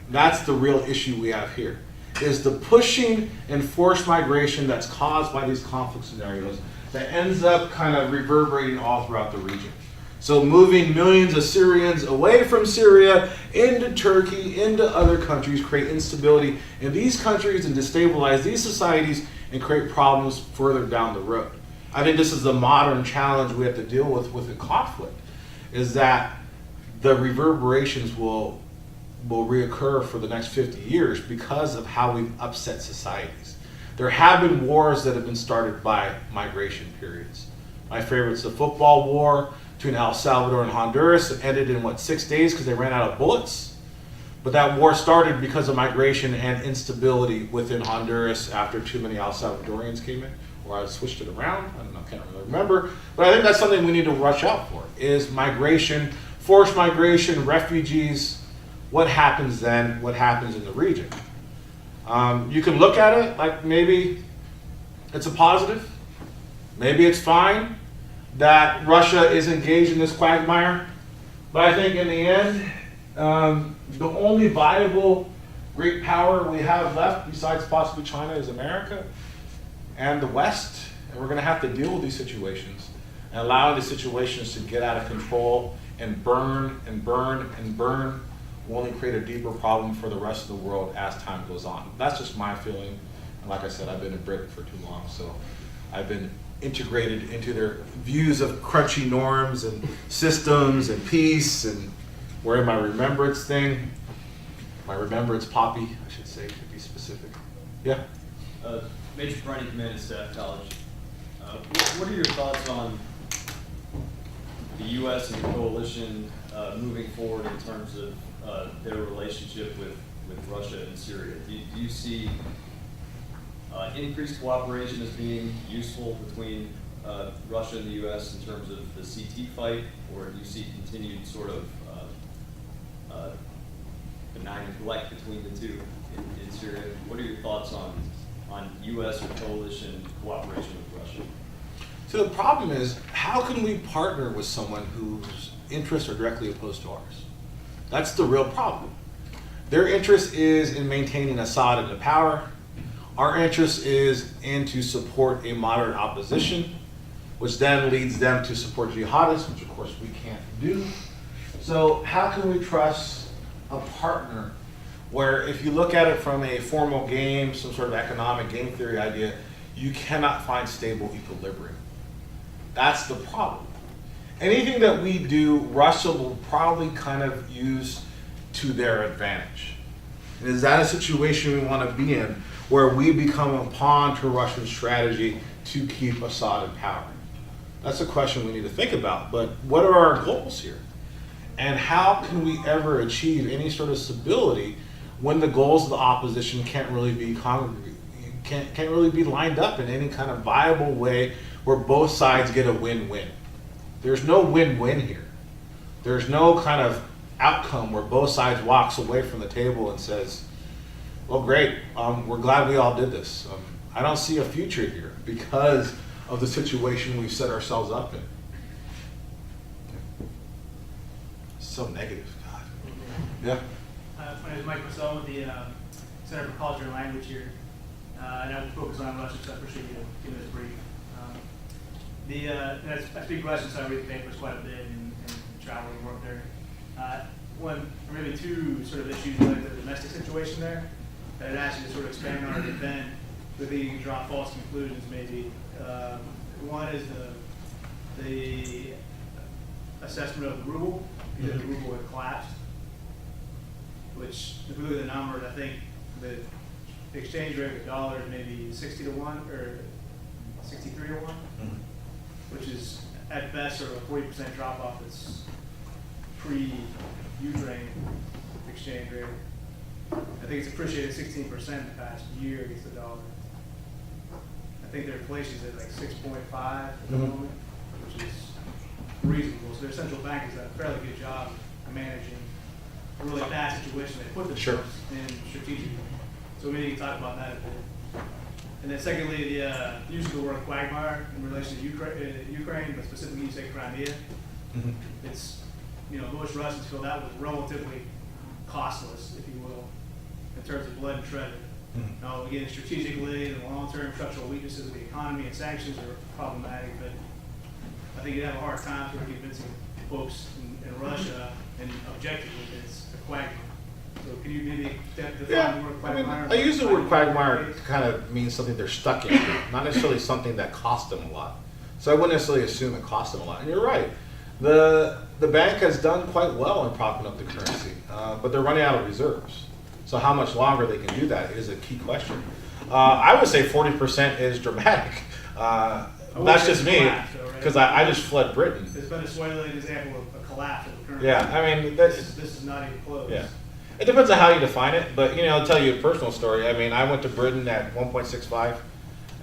Speaker 2: That's the real issue we have here, is the pushing and forced migration that's caused by these conflict scenarios that ends up kind of reverberating all throughout the region. So moving millions of Syrians away from Syria into Turkey, into other countries, create instability in these countries and destabilize these societies and create problems further down the road. I think this is the modern challenge we have to deal with a conflict, is that the reverberations will reoccur for the next 50 years because of how we've upset societies. There have been wars that have been started by migration periods. My favorite's the football war between El Salvador and Honduras. It ended in 6 days because they ran out of bullets. But that war started because of migration and instability within Honduras after too many El Salvadorians came in. Or I switched it around, I don't know, can't really remember. But I think that's something we need to watch out for, is migration, forced migration, refugees. What happens then? What happens in the region? You can look at it like maybe it's a positive. Maybe it's fine that Russia is engaged in this quagmire. But I think in the end, the only viable great power we have left, besides possibly China, is America and the West. And we're going to have to deal with these situations and allow these situations to get out of control and burn and burn and burn will only create a deeper problem for the rest of the world as time goes on. That's just my feeling. And like I said, I've been in Britain for too long, so I've been integrated into their views of crunchy norms and systems and peace, and we're in my remembrance thing. My remembrance poppy, I should say, to be specific. Yeah?
Speaker 9: Major Bren, Command and Staff College. What are your thoughts on the U.S. and the coalition moving forward in terms of their relationship with Russia and Syria? Do you see increased cooperation as being useful between Russia and the U.S. in terms of the CT fight, or do you see continued sort of benign neglect between the two in Syria? What are your thoughts on U.S. or coalition cooperation with Russia?
Speaker 2: So the problem is, how can we partner with someone whose interests are directly opposed to ours? That's the real problem. Their interest is in maintaining Assad in the power. Our interest is in to support a moderate opposition, which then leads them to support jihadists, which of course we can't do. So how can we trust a partner where, if you look at it from a formal game, some sort of economic game theory idea, you cannot find stable equilibrium? That's the problem. Anything that we do, Russia will probably kind of use to their advantage. And is that a situation we want to be in, where we become a pawn to Russian strategy to keep Assad in power? That's a question we need to think about. But what are our goals here? And how can we ever achieve any sort of stability when the goals of the opposition can't really be can't really be lined up in any kind of viable way where both sides get a win-win? There's no win-win here. There's no kind of outcome where both sides walks away from the table and says, well, great, we're glad we all did this. I don't see a future here because of the situation we've set ourselves up in. So negative, God. Yeah.
Speaker 10: My name is Mike Marcel with the Center for Culture and Language here. And I focus on Russia, so I appreciate you giving this brief. I speak Russian, so I read the papers quite a bit and travel and work there. One, or maybe two sort of issues like the domestic situation there that I'd ask you to sort of expand on or defend, but you can draw false conclusions maybe. One is the assessment of the ruble, because the ruble had collapsed, which, if we look at the numbers, I think the exchange rate of the dollar is maybe 60 to 1 or 63 to 1, which is at best sort of a 40% drop off its pre-Ukraine exchange rate. I think it's appreciated 16% in the past year against the dollar. I think their inflation is at like 6.5 at the moment, which is reasonable. So their central bank has done a fairly good job of managing a really bad situation they put themselves in strategically. So maybe you can talk about that a bit. And then secondly, the use of the word quagmire in relation to Ukraine, but specifically you say Crimea. It's, most Russians feel that was relatively costless, if you will, in terms of blood and treasure. Now, again, strategically, the long-term structural weaknesses of the economy and sanctions are problematic, but I think you'd have a hard time sort of convincing folks in Russia and objectively it's a quagmire. So can you maybe define the word quagmire?
Speaker 2: I use the word quagmire to kind of mean something they're stuck in, not necessarily something that cost them a lot. So I wouldn't necessarily assume it cost them a lot. And you're right. The bank has done quite well in propping up the currency, but they're running out of reserves. So how much longer they can do that is a key question. I would say 40% is dramatic. That's just me, because I just fled Britain.
Speaker 10: Is Venezuela an example of a collapse of the currency?
Speaker 2: Yeah, I mean,
Speaker 10: this is not even close.
Speaker 2: Yeah. It depends on how you define it, but I'll tell you a personal story. I mean, I went to Britain at 1.65,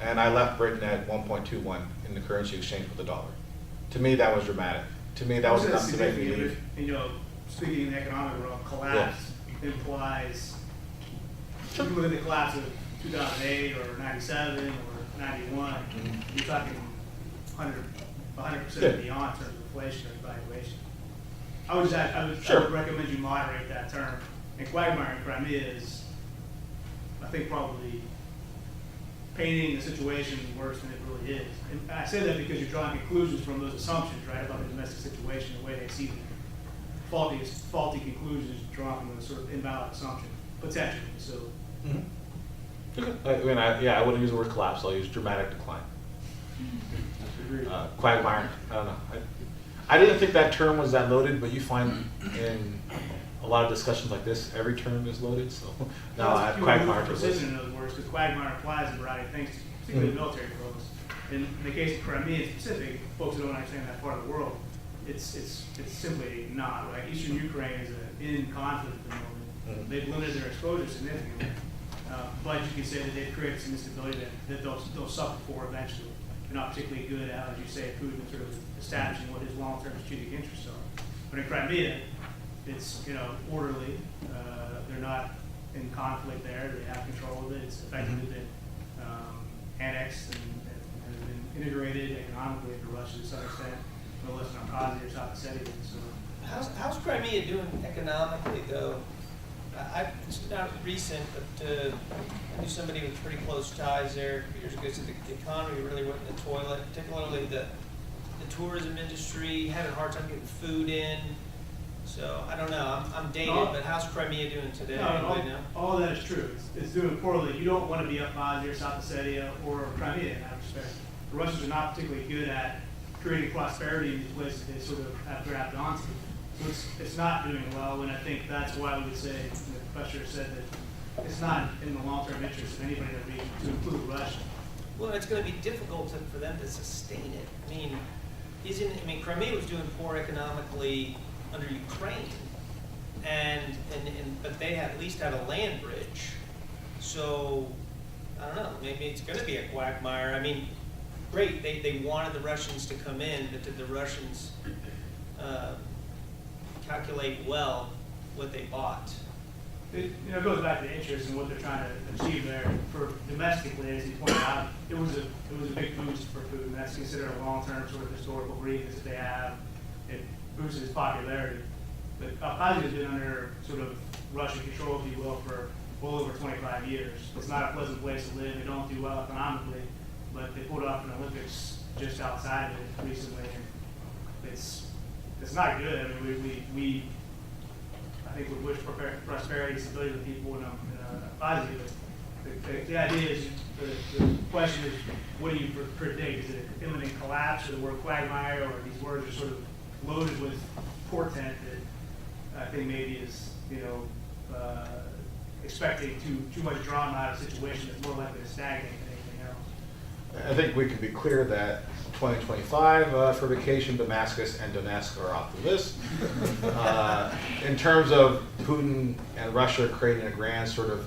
Speaker 2: and I left Britain at 1.21 in the currency exchange with the dollar. To me, that was dramatic. To me, that was enough to make me leave.
Speaker 10: Speaking in the economic realm, collapse implies, if you look at the collapse of 2008 or 97 or 91, you're talking 100% beyond in terms of inflation or valuation. I would recommend you moderate that term. And quagmire in Crimea is, I think, probably painting the situation worse than it really is. And I say that because you're drawing conclusions from those assumptions, right, about the domestic situation, the way they see it. faulty conclusions drawn from a sort of invalid assumption, potentially. So,
Speaker 2: I wouldn't use the word collapse. I'll use dramatic decline. Quagmire. I don't know. I didn't think that term was that loaded, but you find in a lot of discussions like this, every term is loaded. So now I have quagmire to
Speaker 10: precision in those words, because quagmire applies a variety of things, particularly military folks. In the case of Crimea in specific, folks who don't understand that part of the world, it's simply not, right? Eastern Ukraine is in conflict at the moment. They've limited their exposure significantly. But you can say that they've created some instability that they'll suffer for eventually. They're not particularly good at, as you say, Putin sort of establishing what his long-term strategic interests are. But in Crimea, it's orderly. They're not in conflict there. They have control of it. It's effectively been annexed and has been integrated economically into Russia to some extent, no less than Abkhazia or South Ossetia. So,
Speaker 11: how's Crimea doing economically, though? It's not recent, but I knew somebody with pretty close ties there a few years ago. So the economy really went in the toilet, particularly the tourism industry, having a hard time getting food in. So I don't know. I'm dated, but how's Crimea doing today?
Speaker 10: All that is true. It's doing poorly. You don't want to be Abkhazia or South Ossetia or Crimea in that respect. The Russians are not particularly good at creating prosperity in these places they sort of have grabbed onto. So it's not doing well, and I think that's why we would say, the professor said that it's not in the long-term interest of anybody in the region, to include Russia.
Speaker 11: Well, it's going to be difficult for them to sustain it. I mean, Crimea was doing poor economically under Ukraine, but they at least had a land bridge. So I don't know. Maybe it's going to be a quagmire. I mean, great. They wanted the Russians to come in, but did the Russians calculate well what they bought?
Speaker 10: It goes back to the interest and what they're trying to achieve there. For domestically, as you pointed out, it was a big boost for Putin. That's considered a long-term sort of historical grievance that they have. It boosted his popularity. But Abkhazia has been under sort of Russian control, if you will, for well over 25 years. It's not a pleasant place to live. They don't do well economically, but they pulled off an Olympics just outside of it recently, and it's not good. I mean, we I think would wish prosperity and stability to people in Abkhazia. But the idea is, the question is, what do you predict? Is it imminent collapse, or the word quagmire, or these words are sort of loaded with portent that I think maybe is, expecting too much drama out of a situation that's more likely to stagnate than anything else.
Speaker 2: I think we can be clear that 2025 for vacation, Damascus and Donetsk are off the list. In terms of Putin and Russia creating a grand sort of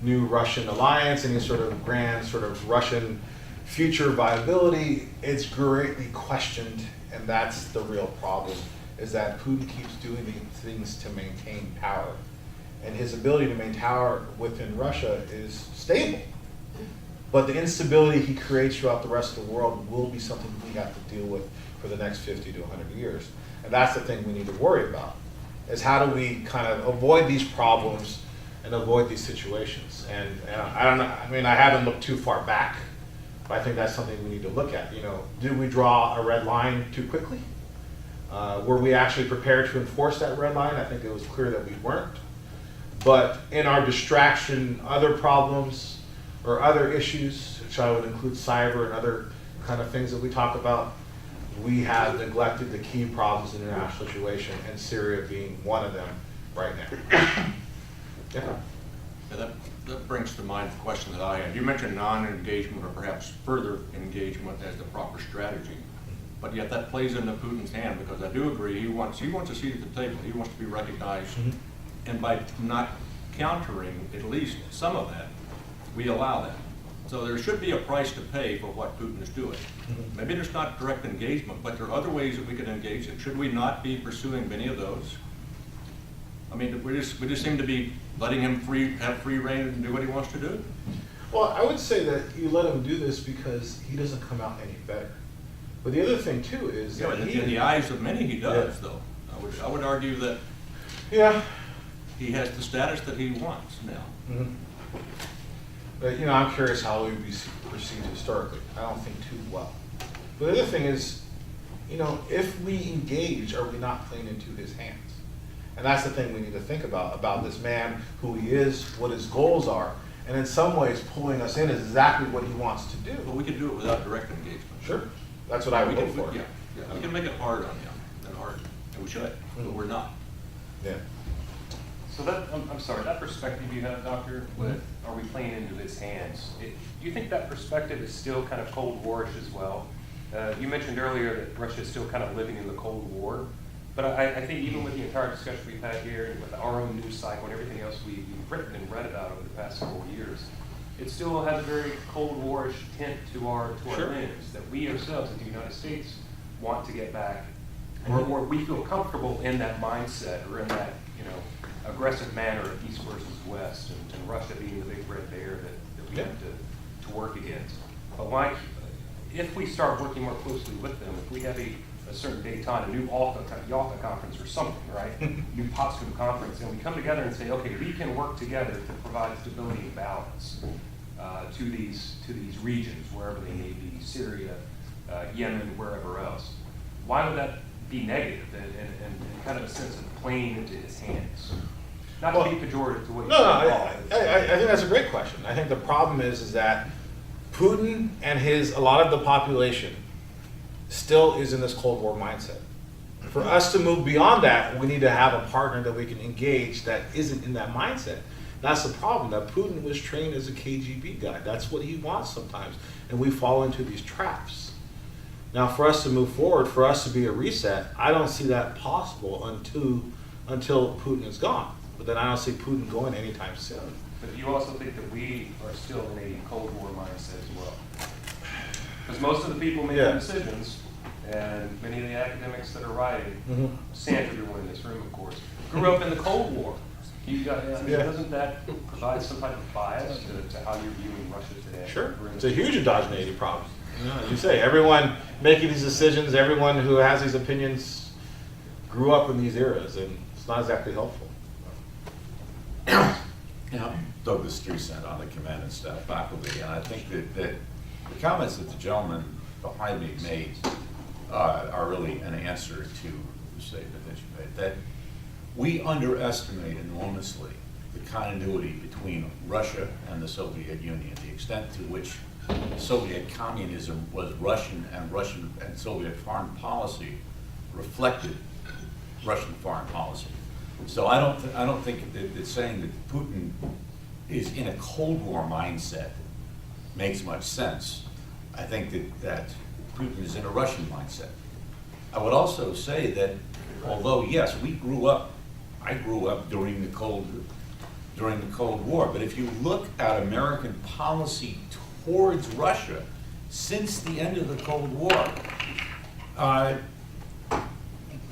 Speaker 2: new Russian alliance, any sort of grand sort of Russian future viability, it's greatly questioned, and that's the real problem, is that Putin keeps doing things to maintain power. And his ability to maintain power within Russia is stable. But the instability he creates throughout the rest of the world will be something we have to deal with for the next 50 to 100 years. And that's the thing we need to worry about, is how do we kind of avoid these problems and avoid these situations. And I don't know, I haven't looked too far back, but I think that's something we need to look at. Did we draw a red line too quickly? Were we actually prepared to enforce that red line? I think it was clear that we weren't. But in our distraction, other problems, or other issues, which I would include cyber and other kind of things that we talk about, we have neglected the key problems in the international situation, and Syria being one of them right now. Yeah.
Speaker 6: That brings to mind the question that I had. You mentioned non-engagement or perhaps further engagement as the proper strategy, but yet that plays into Putin's hand, because I do agree he wants a seat at the table. He wants to be recognized, and by not countering at least some of that, we allow that. So there should be a price to pay for what Putin is doing. Maybe there's not direct engagement, but there are other ways that we can engage in. Should we not be pursuing many of those? We just seem to be letting him have free rein and do what he wants to do.
Speaker 2: Well, I would say that you let him do this because he doesn't come out any better. But the other thing too is that
Speaker 6: in the eyes of many he does, though. I would argue that he has the status that he wants now.
Speaker 2: But, I'm curious how we perceived historically. I don't think too well. But the other thing is, if we engage, are we not playing into his hands? And that's the thing we need to think about this man, who he is, what his goals are. And in some ways, pulling us in is exactly what he wants to do.
Speaker 6: But we can do it without direct engagement.
Speaker 2: Sure, that's what I would
Speaker 6: We
Speaker 2: hope
Speaker 6: can-
Speaker 2: for.
Speaker 6: Yeah, yeah, we can make it hard on him, and hard, and we should, but we're not.
Speaker 2: Yeah.
Speaker 8: So that, I'm sorry, that perspective you have, Doctor, with are we playing into his hands? Do you think that perspective is still kind of Cold War-ish as well? You mentioned earlier that Russia is still kind of living in the Cold War, but I think even with the entire discussion we've had here and with our own news cycle and everything else we've written and read about over the past several years, it still has a very Cold War-ish tint to our lens that we ourselves in the United States want to get back, or we feel comfortable in that mindset or in that, aggressive manner of East versus West, and Russia being the big red bear that we have to work against. But Mike, if we start working more closely with them, if we have a certain détente, a new Yalta conference or something, right? New Potsdam conference, and we come together and say, okay, we can work together to provide stability and balance to these regions, wherever they may be, Syria, Yemen, wherever else. Why would that be negative and kind of a sense of playing into his hands? Not to be pejorative to what you said.
Speaker 2: I think that's a great question. I think the problem is that Putin and a lot of the population still is in this Cold War mindset. For us to move beyond that, we need to have a partner that we can engage that isn't in that mindset. That's the problem, that Putin was trained as a KGB guy. That's what he wants sometimes, and we fall into these traps. Now, for us to move forward, for us to be a reset, I don't see that possible until Putin is gone. But then I don't see Putin going anytime soon.
Speaker 8: But you also think that we are still in a Cold War mindset as well? Because most of the people making decisions, and many of the academics that are writing, sans everyone in this room, of course, grew up in the Cold War. Doesn't that provide some type of bias to how you're viewing Russia today?
Speaker 2: Sure. It's a huge endogeneity problem. As you say, everyone making these decisions, everyone who has these opinions grew up in these eras, and it's not exactly helpful.
Speaker 12: Douglas Streisand on the command and staff faculty, and I think that the comments that the gentleman behind me made are really an answer to the statement that you made, that we underestimate enormously the continuity between Russia and the Soviet Union, the extent to which Soviet communism was Russian and Soviet foreign policy reflected Russian foreign policy. So I don't think that saying that Putin is in a Cold War mindset makes much sense. I think that Putin is in a Russian mindset. I would also say that although yes, I grew up during the Cold War, but if you look at American policy towards Russia since the end of the Cold War,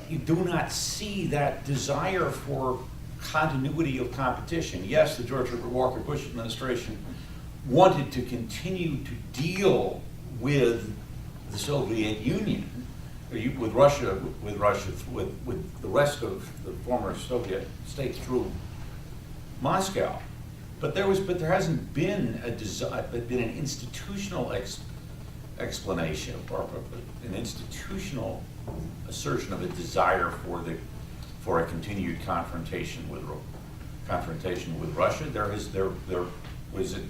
Speaker 12: you do not see that desire for continuity of competition. Yes, the George Herbert Walker Bush administration wanted to continue to deal with the Soviet Union, with Russia, with the rest of the former Soviet states through Moscow. But there hasn't been an institutional explanation or an institutional assertion of a desire for a continued confrontation with Russia. There was a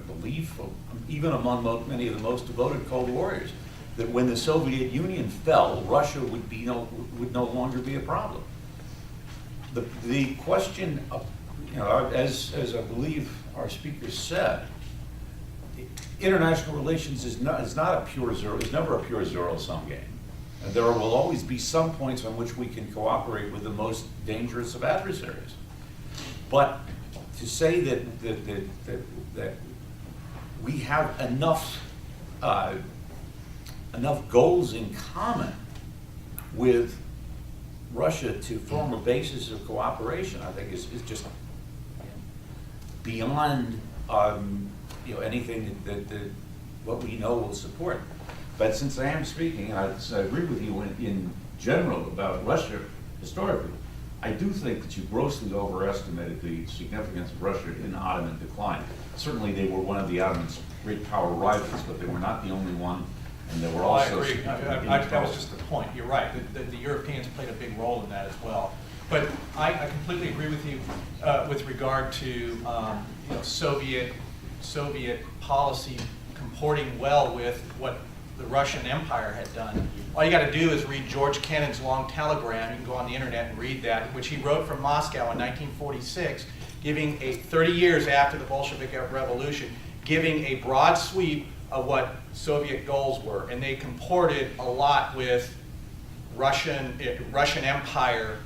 Speaker 12: belief, even among many of the most devoted Cold Warriors, that when the Soviet Union fell, Russia would no longer be a problem. The question of, as I believe our speaker said, international relations is never a pure zero-sum game. And there will always be some points on which we can cooperate with the most dangerous of adversaries. But to say that we have enough goals in common with Russia to form a basis of cooperation, I think is just beyond anything that what we know will support. But since I am speaking, and I agree with you in general about Russia historically, I do think that you grossly overestimated the significance of Russia in Ottoman decline. Certainly they were one of the Ottomans' great power rivals, but they were not the only one, and they were also...
Speaker 4: I agree. That was just the point. You're right. The Europeans played a big role in that as well. But I completely agree with you with regard to Soviet policy comporting well with what the Russian Empire had done. All you got to do is read George Kennan's long telegram. You can go on the internet and read that, which he wrote from Moscow in 1946, giving 30 years after the Bolshevik Revolution, giving a broad sweep of what Soviet goals were, and they comported a lot with Russian Empire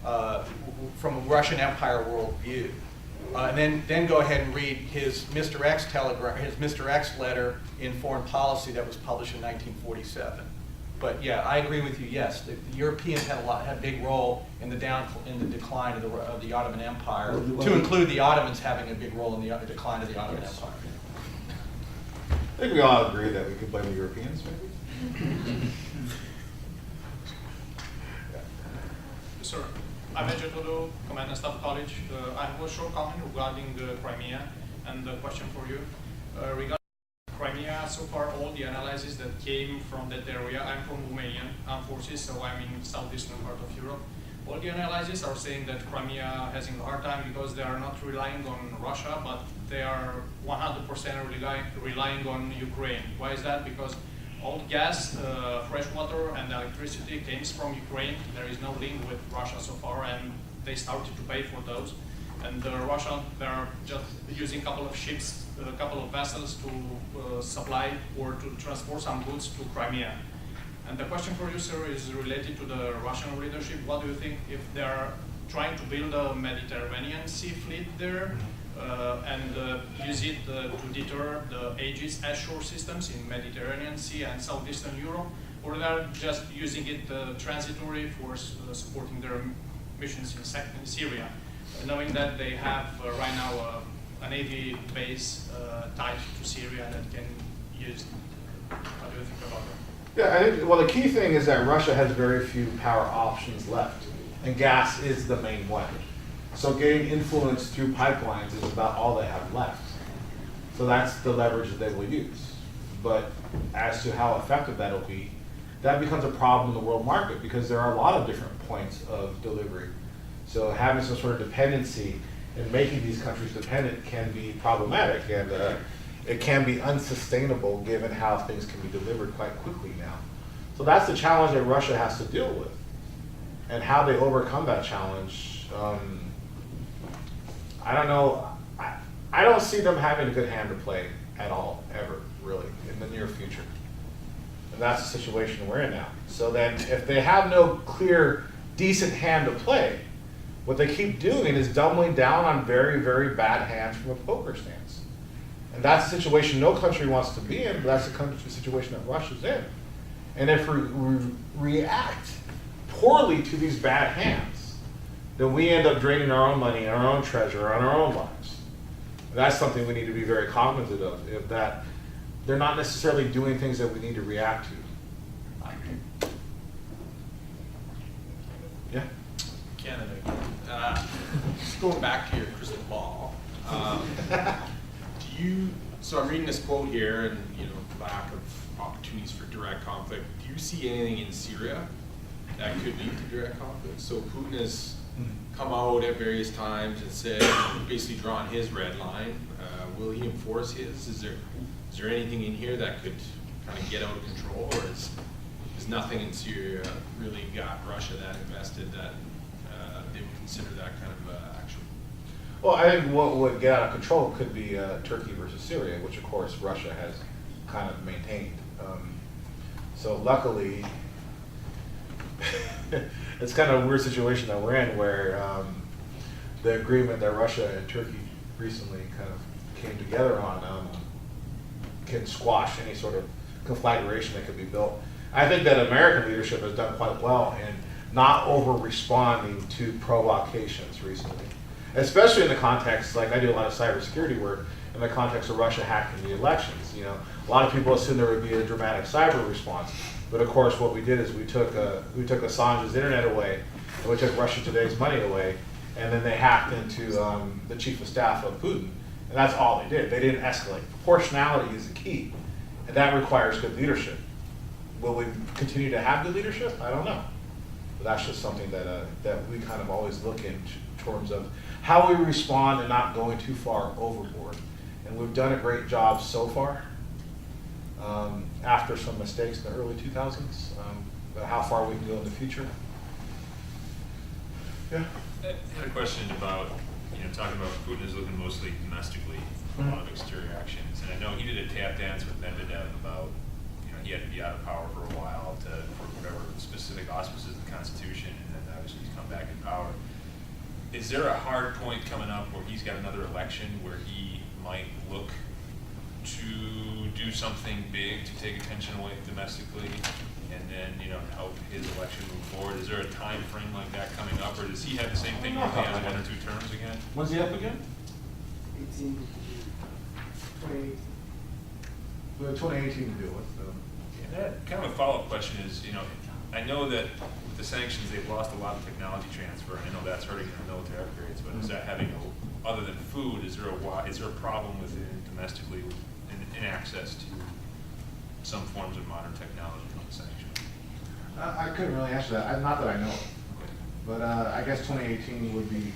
Speaker 4: from a Russian Empire worldview. And then go ahead and read his Mr. X telegram, his Mr. X letter in Foreign Policy that was published in 1947. But yeah, I agree with you. Yes, the Europeans had a big role in the decline of the Ottoman Empire. To include the Ottomans having a big role in the decline of the Ottoman Empire.
Speaker 2: I think we all agree that we could blame the Europeans, maybe.
Speaker 13: Sir, I'm Major Todo, Command and Staff College. I have a short comment regarding Crimea, and the question for you. Regarding Crimea, so far all the analysis that came from that area, I'm from Romanian Armed Forces, so I'm in southeastern part of Europe. All the analyses are saying that Crimea having a hard time because they are not relying on Russia, but they are 100% relying on Ukraine. Why is that? Because all the gas, fresh water, and electricity comes from Ukraine. There is no link with Russia so far, and they started to pay for those. And Russia, they're just using a couple of ships, a couple of vessels to supply or to transport some goods to Crimea. And the question for you, sir, is related to the Russian leadership. What do you think if they're trying to build a Mediterranean Sea fleet there and use it to deter the Aegis ashore systems in Mediterranean Sea and southeastern Europe, or they're just using it transitory for supporting their missions in Syria, knowing that they have right now a Navy base tied to Syria that can use. What do you think about that?
Speaker 2: Yeah, I think, well, the key thing is that Russia has very few power options left, and gas is the main one. So getting influence through pipelines is about all they have left. So that's the leverage that they will use. But as to how effective that'll be, that becomes a problem in the world market because there are a lot of different points of delivery. So having some sort of dependency and making these countries dependent can be problematic, and it can be unsustainable given how things can be delivered quite quickly now. So that's the challenge that Russia has to deal with. And how they overcome that challenge, I don't know. I don't see them having a good hand to play at all, ever, really, in the near future. And that's the situation we're in now. So then if they have no clear, decent hand to play, what they keep doing is doubling down on very, very bad hands from a poker stance. And that's a situation no country wants to be in, but that's the situation that Russia's in. And if we react poorly to these bad hands, then we end up draining our own money and our own treasure on our own lives. And that's something we need to be very cognizant of, if that they're not necessarily doing things that we need to react to. Yeah?
Speaker 5: Canada. Just going back to your crystal ball. So I'm reading this quote here, and lack of opportunities for direct conflict. Do you see anything in Syria that could lead to direct conflict? So Putin has come out at various times and said, basically drawn his red line. Will he enforce his? Is there anything in here that could kind of get out of control, or is nothing in Syria really got Russia that invested that they would consider that kind of action?
Speaker 2: Well, I think what would get out of control could be Turkey versus Syria, which of course Russia has kind of maintained. So luckily, it's kind of a weird situation that we're in where the agreement that Russia and Turkey recently kind of came together on can squash any sort of conflagration that could be built. I think that American leadership has done quite well in not over-responding to provocations recently, especially in the context, like I do a lot of cybersecurity work, in the context of Russia hacking the elections. A lot of people assume there would be a dramatic cyber response, but of course what we did is we took Assange's internet away, and we took Russia Today's money away, and then they hacked into the chief of staff of Putin, and that's all they did. They didn't escalate. Proportionality is the key, and that requires good leadership. Will we continue to have good leadership? I don't know. But that's just something that, that we kind of always look in terms of how we respond and not going too far overboard. And we've done a great job so far, after some mistakes in the early 2000s, but how far we can go in the future. Yeah.
Speaker 14: I had a question about, talking about Putin is looking mostly domestically for a lot of exterior actions. And I know he did a tap dance with Medvedev about, he had to be out of power for a while for whatever specific auspices of the Constitution, and then obviously he's come back in power. Is there a hard point coming up where he's got another election where he might look to do something big to take attention away domestically and then, help his election move forward? Is there a time frame like that coming up, or does he have the same thing where he has 1 or 2 terms again?
Speaker 2: When's he up again?
Speaker 10: 18, 20.
Speaker 2: We have 2018 to deal with, so.
Speaker 14: Kind of a follow-up question is, I know that with the sanctions, they've lost a lot of technology transfer, and I know that's hurting their military upgrades, but is that having, other than food, is there a problem within domestically in access to some forms of modern technology from the sanctions?
Speaker 2: I couldn't really answer that, not that I know of. But I guess 2018 would be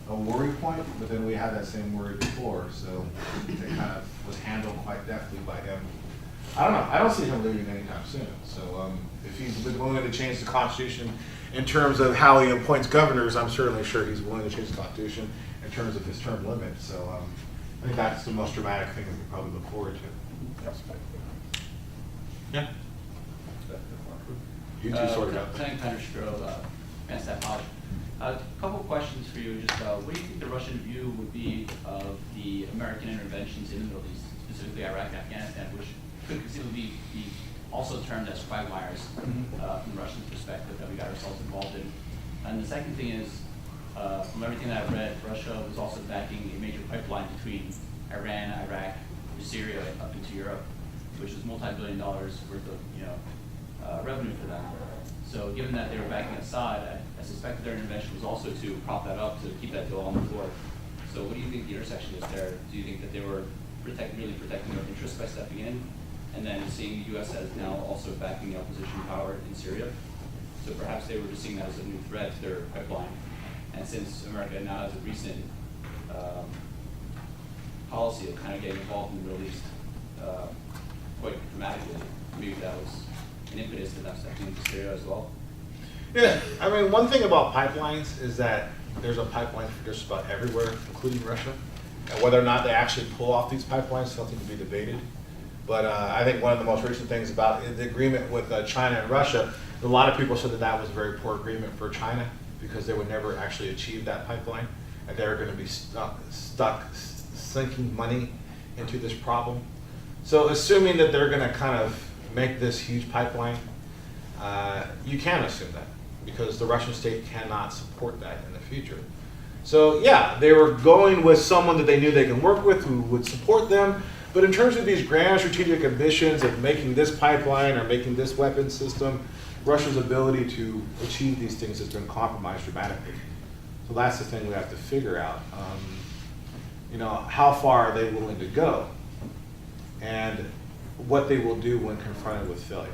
Speaker 2: a worry point, but then we had that same worry before, so it kind of was handled quite deftly by him. I don't know, I don't see him leaving anytime soon, so if he's been willing to change the Constitution in terms of how he appoints governors, I'm certainly sure he's willing to change the Constitution in terms of his term limit, so I think that's the most dramatic thing that we probably look forward to. Yeah. You two sorted out.
Speaker 15: Lieutenant Commander Stroh, Staff College. A couple of questions for you. Just what do you think the Russian view would be of the American interventions in the Middle East, specifically Iraq and Afghanistan, which could conceivably be also termed as quagmires from the Russian perspective that we got ourselves involved in? And the second thing is, from everything that I've read, Russia was also backing a major pipeline between Iran, Iraq, Syria, up into Europe, which was multi-billion dollars worth of revenue for them. So given that they were backing Assad, I suspect their intervention was also to prop that up, to keep that deal on the floor. So what do you think the intersection is there? Do you think that they were really protecting their interests by stepping in, and then seeing the U.S. as now also backing the opposition power in Syria? So perhaps they were just seeing that as a new threat to their pipeline. And since America now has a recent policy of kind of getting involved in the Middle East quite dramatically, maybe that was an impetus to them stepping into Syria as well?
Speaker 2: Yeah, I mean, one thing about pipelines is that there's a pipeline for just about everywhere, including Russia. And whether or not they actually pull off these pipelines is something to be debated. But I think one of the most recent things about the agreement with China and Russia, a lot of people said that that was a very poor agreement for China because they would never actually achieve that pipeline, and they're going to be stuck sinking money into this problem. So assuming that they're going to kind of make this huge pipeline, you can assume that because the Russian state cannot support that in the future. So yeah, they were going with someone that they knew they can work with who would support them, but in terms of these grand strategic ambitions of making this pipeline or making this weapon system, Russia's ability to achieve these things has been compromised dramatically. So that's the thing we have to figure out. How far are they willing to go? And what they will do when confronted with failure.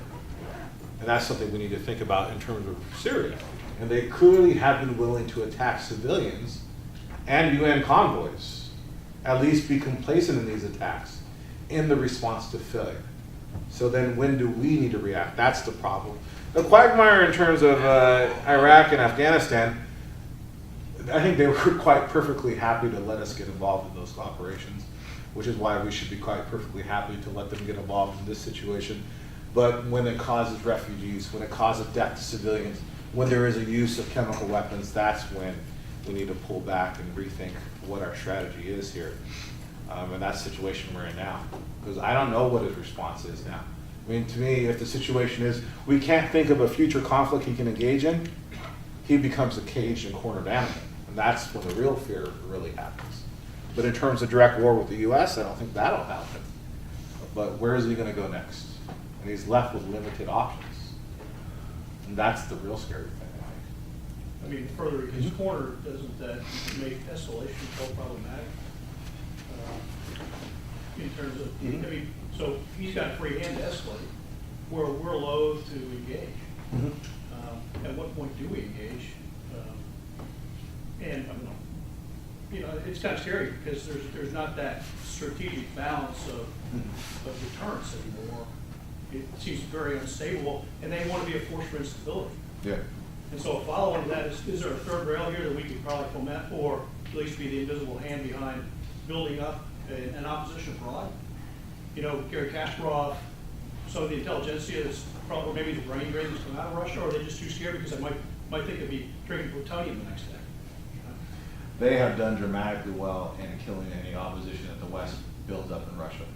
Speaker 2: And that's something we need to think about in terms of Syria. And they clearly have been willing to attack civilians and UN convoys, at least be complacent in these attacks in the response to failure. So then when do we need to react? That's the problem. The quagmire in terms of Iraq and Afghanistan, I think they were quite perfectly happy to let us get involved in those operations, which is why we should be quite perfectly happy to let them get involved in this situation. But when it causes refugees, when it causes death to civilians, when there is a use of chemical weapons, that's when we need to pull back and rethink what our strategy is here. And that's the situation we're in now. Because I don't know what his response is now. I mean, to me, if the situation is we can't think of a future conflict he can engage in, he becomes a caged and cornered animal. And that's when the real fear really happens. But in terms of direct war with the U.S., I don't think that'll happen. But where is he going to go next? And he's left with limited options. And that's the real scary thing, I think.
Speaker 16: I mean, further his corner, doesn't that make escalation so problematic? In terms of, I mean, so he's got free hand to escalate, where we're loath to engage. at what point do we engage? And, you know, it's kind of scary because there's not that strategic balance of deterrence anymore. It seems very unstable, and they want to be a force for instability.
Speaker 2: Yeah.
Speaker 16: And so following that, is there a third rail here that we could probably foment, or at least be the invisible hand behind building up an opposition abroad? You know, Gary Kasparov, some of the intelligentsia that's probably, maybe the brain drain that's come out of Russia, or are they just too scared because they might think it'd be drinking plutonium the next day?
Speaker 2: They have done dramatically well in killing any opposition that the West builds up in Russia.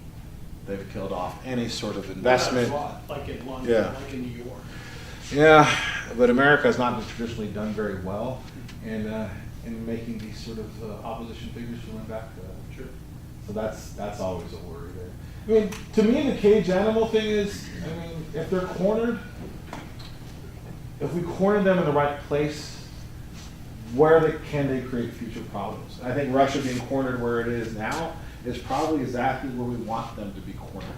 Speaker 2: They've killed off any sort of investment.
Speaker 16: Like in London,
Speaker 2: Yeah.
Speaker 16: like in New York.
Speaker 2: Yeah, but America has not traditionally done very well in making these sort of opposition figures who went back.
Speaker 16: Sure.
Speaker 2: So that's always a worry there. I mean, to me, the cage animal thing is, I mean, if they're cornered, if we corner them in the right place, can they create future problems? I think Russia being cornered where it is now is probably exactly where we want them to be cornered.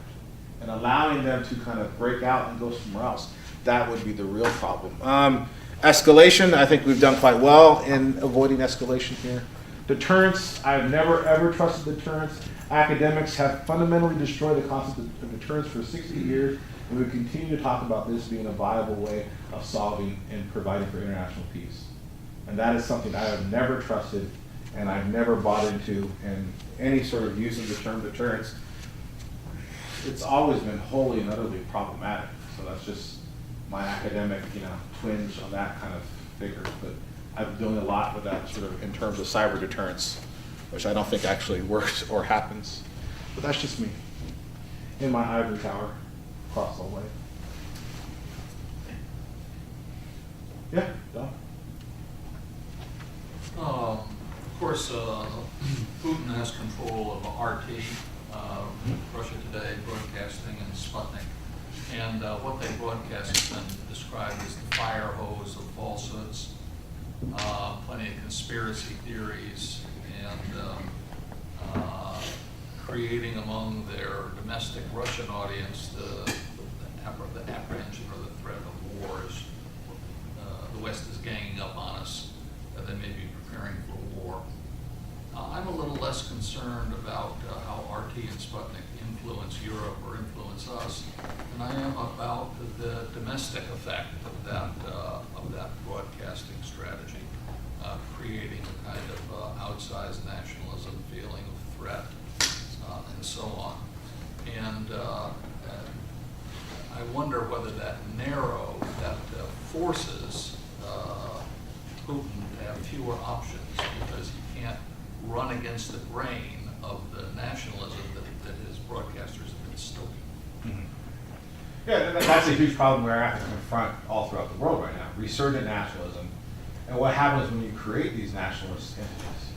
Speaker 2: And allowing them to kind of break out and go somewhere else, that would be the real problem. Escalation, I think we've done quite well in avoiding escalation here. Deterrence, I've never ever trusted deterrence. Academics have fundamentally destroyed the concept of deterrence for 60 years, and we continue to talk about this being a viable way of solving and providing for international peace. And that is something I have never trusted, and I've never bought into, and any sort of use of the term deterrence, it's always been wholly and utterly problematic. So that's just my academic, twinge on that kind of figure. But I've been doing a lot with that sort of in terms of cyber deterrence, which I don't think actually works or happens. But that's just me in my ivory tower across the way. Yeah, Don.
Speaker 17: Of course, Putin has control of RT, Russia Today, Broadcasting, and Sputnik. And what they broadcast has been described as the fire hose of falsehoods, plenty of conspiracy theories, and creating among their domestic Russian audience the apprehension or the threat of war is the West is ganging up on us. They may be preparing for war. I'm a little less concerned about how RT and Sputnik influence Europe or influence us than I am about the domestic effect of that broadcasting strategy, creating a kind of outsized nationalism, feeling of threat, and so on. And I wonder whether that forces Putin to have fewer options, because he can't run against the grain of the nationalism that his broadcasters have been stoking.
Speaker 2: Mm-hmm. Yeah, that's a huge problem we're having to confront all throughout the world right now, resurgent nationalism. And what happens when you create these nationalist entities?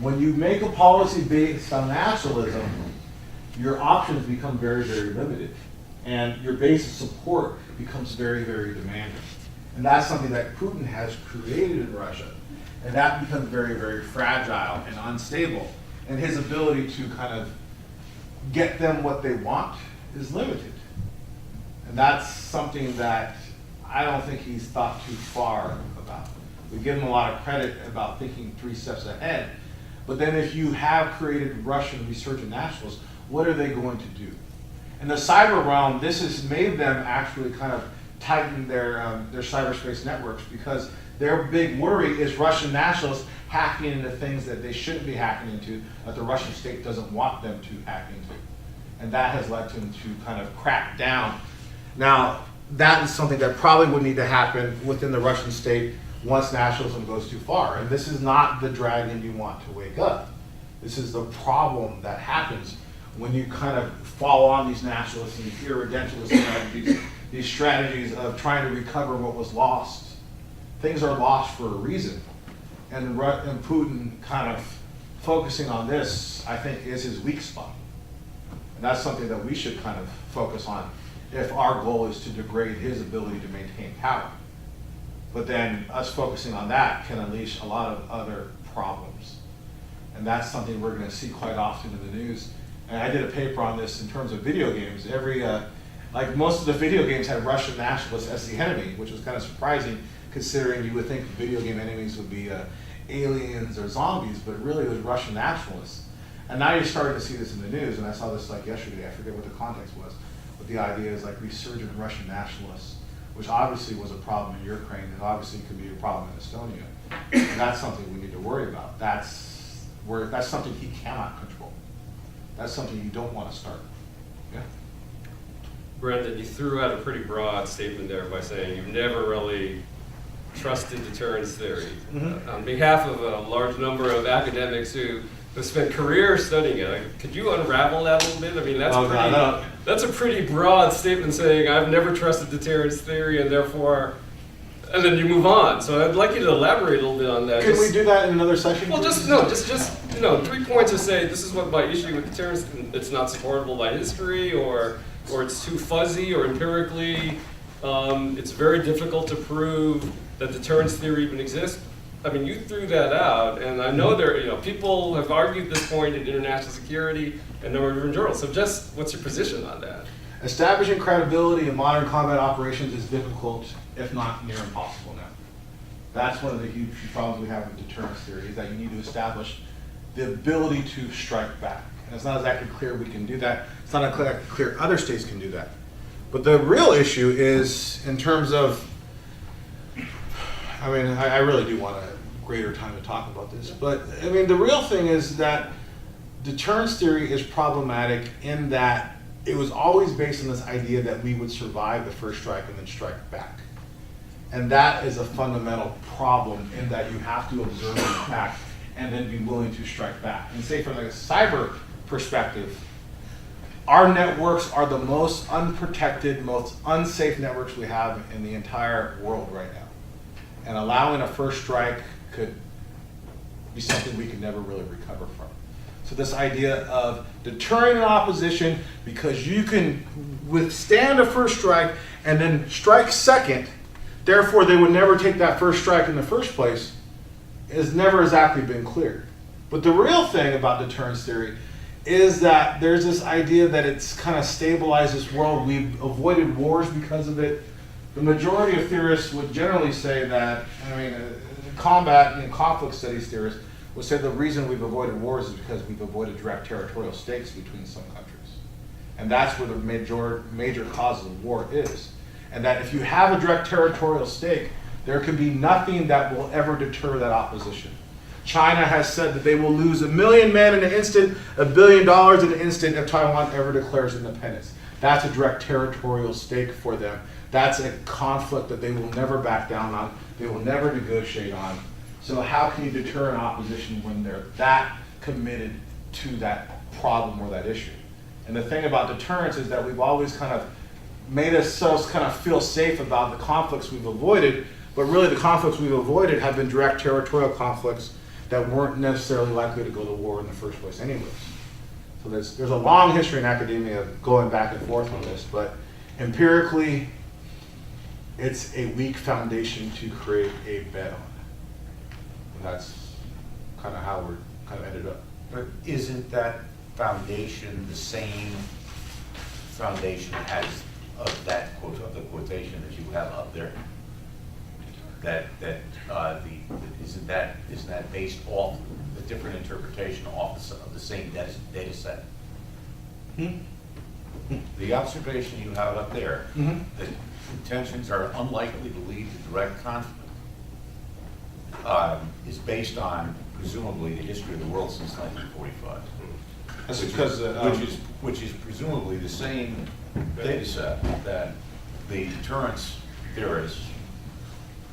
Speaker 2: When you make a policy based on nationalism, your options become very, very limited. And your base of support becomes very, very demanding. And that's something that Putin has created in Russia. And that becomes very, very fragile and unstable. And his ability to kind of get them what they want is limited. And that's something that I don't think he's thought too far about. We give him a lot of credit about thinking 3 steps ahead. But then if you have created Russian resurgent nationalists, what are they going to do? In the cyber realm, this has made them actually kind of tighten their cyberspace networks, because their big worry is Russian nationalists hacking into things that they shouldn't be hacking into, that the Russian state doesn't want them to hack into. And that has led them to kind of crack down. Now, that is something that probably would need to happen within the Russian state once nationalism goes too far. And this is not the dragon you want to wake up. This is the problem that happens when you kind of fall on these nationalists and irredentist strategies, these strategies of trying to recover what was lost. Things are lost for a reason. And Putin kind of focusing on this, I think, is his weak spot. And that's something that we should kind of focus on if our goal is to degrade his ability to maintain power. But then us focusing on that can unleash a lot of other problems. And that's something we're going to see quite often in the news. And I did a paper on this in terms of video games. Like most of the video games had Russian nationalists as the enemy, which was kind of surprising considering you would think video game enemies would be aliens or zombies, but really it was Russian nationalists. And now you're starting to see this in the news, and I saw this like yesterday, I forget what the context was, but the idea is like resurgent Russian nationalists, which obviously was a problem in Ukraine, and obviously could be a problem in Estonia. And that's something we need to worry about. That's something he cannot control. That's something you don't want to start. Yeah.
Speaker 7: Brendan, you threw out a pretty broad statement there by saying you've never really trusted deterrence theory. On behalf of a large number of academics who have spent careers studying it, could you unravel that a little bit? I mean, that's a pretty broad statement saying I've never trusted deterrence theory and therefore, and then you move on. So I'd like you to elaborate a little bit on that.
Speaker 2: Can we do that in another session?
Speaker 7: Well, just 3 points to say this is what my issue with deterrence. It's not supportable by history, or it's too fuzzy, or empirically, it's very difficult to prove that deterrence theory even exists. I mean, you threw that out, and I know people have argued this point in international security and a number of different journals. So, just what's your position on that?
Speaker 2: Establishing credibility in modern combat operations is difficult, if not near impossible now. That's one of the huge problems we have with deterrence theory, is that you need to establish the ability to strike back. And it's not exactly clear we can do that. It's not exactly clear other states can do that. But the real issue is in terms of, I mean, I really do want a greater time to talk about this, but I mean, the real thing is that deterrence theory is problematic in that it was always based on this idea that we would survive the first strike and then strike back. And that is a fundamental problem in that you have to observe an attack and then be willing to strike back. And say from like a cyber perspective, our networks are the most unprotected, most unsafe networks we have in the entire world right now. And allowing a first strike could be something we could never really recover from. So this idea of deterring an opposition because you can withstand a first strike and then strike second, therefore they would never take that first strike in the first place, has never exactly been clear. But the real thing about deterrence theory is that there's this idea that it's kind of stabilized this world. We've avoided wars because of it. The majority of theorists would generally say that, I mean, combat and conflict studies theorists would say the reason we've avoided wars is because we've avoided direct territorial stakes between some countries. And that's where the major cause of war is. And that if you have a direct territorial stake, there can be nothing that will ever deter that opposition. China has said that they will lose 1 million men in an instant, $1 billion in an instant if Taiwan ever declares independence. That's a direct territorial stake for them. That's a conflict that they will never back down on. They will never negotiate on. So how can you deter an opposition when they're that committed to that problem or that issue? And the thing about deterrence is that we've always kind of made ourselves kind of feel safe about the conflicts we've avoided, but really the conflicts we've avoided have been direct territorial conflicts that weren't necessarily likely to go to war in the first place anyways. So there's a long history in academia of going back and forth on this, but empirically, it's a weak foundation to create a bet on. And that's kind of how we're kind of ended up.
Speaker 12: But isn't that foundation the same foundation as of that quote, of the quotation that you have up there? Isn't that based off the different interpretation off of the same data set? The observation you have up there, that tensions are unlikely to lead to direct conflict, is based on presumably the history of the world since 1945.
Speaker 2: That's because
Speaker 12: which is presumably the same data set that the deterrence theorists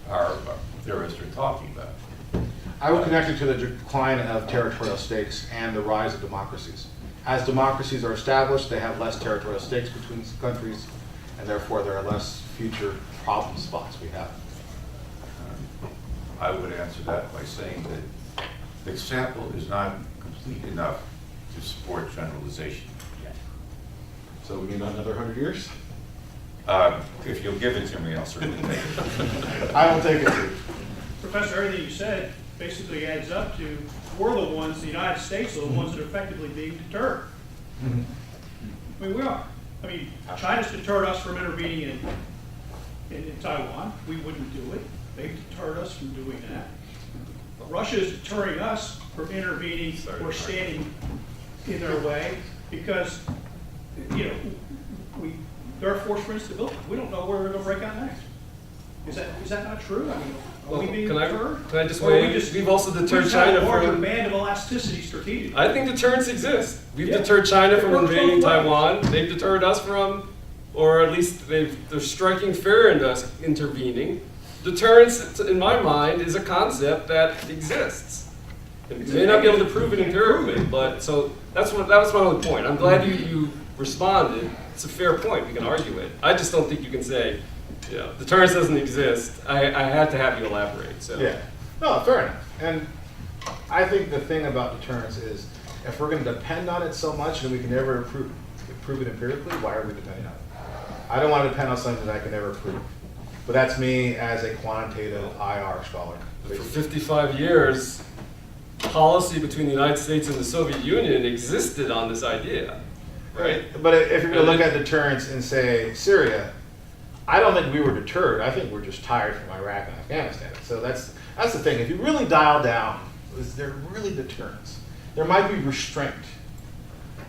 Speaker 12: are talking about.
Speaker 2: I would connect it to the decline of territorial stakes and the rise of democracies. As democracies are established, they have less territorial stakes between countries, and therefore there are less future problem spots we have.
Speaker 12: I would answer that by saying that the sample is not complete enough to support generalization yet.
Speaker 2: So we need another 100 years?
Speaker 12: If you'll give it to me, I'll certainly take it.
Speaker 2: I will take it.
Speaker 16: Professor, everything you said basically adds up to we're the ones, the United States, are the ones that are effectively being deterred. I mean, we are. I mean, China's deterred us from intervening in Taiwan. We wouldn't do it. They've deterred us from doing that. Russia is deterring us from intervening or standing in their way because, you know, they're a force for instability. We don't know where they're going to break out next. Is that not true? I mean, are we being deterred?
Speaker 7: Can I just
Speaker 16: Or are we
Speaker 7: weigh? We've also deterred
Speaker 16: we've got
Speaker 7: China
Speaker 16: a larger
Speaker 7: from.
Speaker 16: band of elasticity strategically.
Speaker 7: I think deterrence exists. We've
Speaker 16: Yeah.
Speaker 7: deterred China from
Speaker 16: It works
Speaker 7: invading
Speaker 16: both ways.
Speaker 7: Taiwan. They've deterred us from, or at least they're striking fear into us intervening. Deterrence, in my mind, is a concept that exists. You may not be able to prove it empirically, but so that was my only point. I'm glad you responded. It's a fair point. We can argue it. I just don't think you can say, you know, deterrence doesn't exist. I had to have you elaborate. So
Speaker 2: Yeah. No, fair enough. And I think the thing about deterrence is if we're going to depend on it so much and we can never prove it empirically, why are we depending on it? I don't want to depend on something that I can never prove. But that's me as a quantitative IR scholar.
Speaker 7: for 55 years, policy between the United States and the Soviet Union existed on this idea, right?
Speaker 2: But if you're going to look at deterrence and say Syria, I don't think we were deterred. I think we're just tired from Iraq and Afghanistan. So that's the thing. If you really dial down, is there really deterrence? There might be restraint.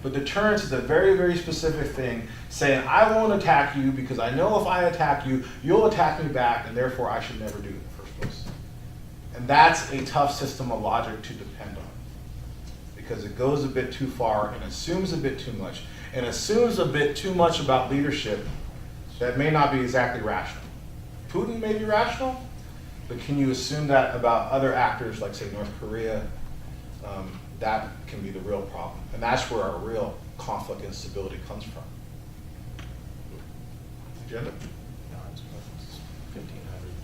Speaker 2: But deterrence is a very, very specific thing, saying I won't attack you because I know if I attack you, you'll attack me back, and therefore I should never do it in the first place. And that's a tough system of logic to depend on because it goes a bit too far and assumes a bit too much, and assumes a bit too much about leadership that may not be exactly rational. Putin may be rational, but can you assume that about other actors like, say, North Korea? That can be the real problem. And that's where our real conflict and instability comes from. Agenda?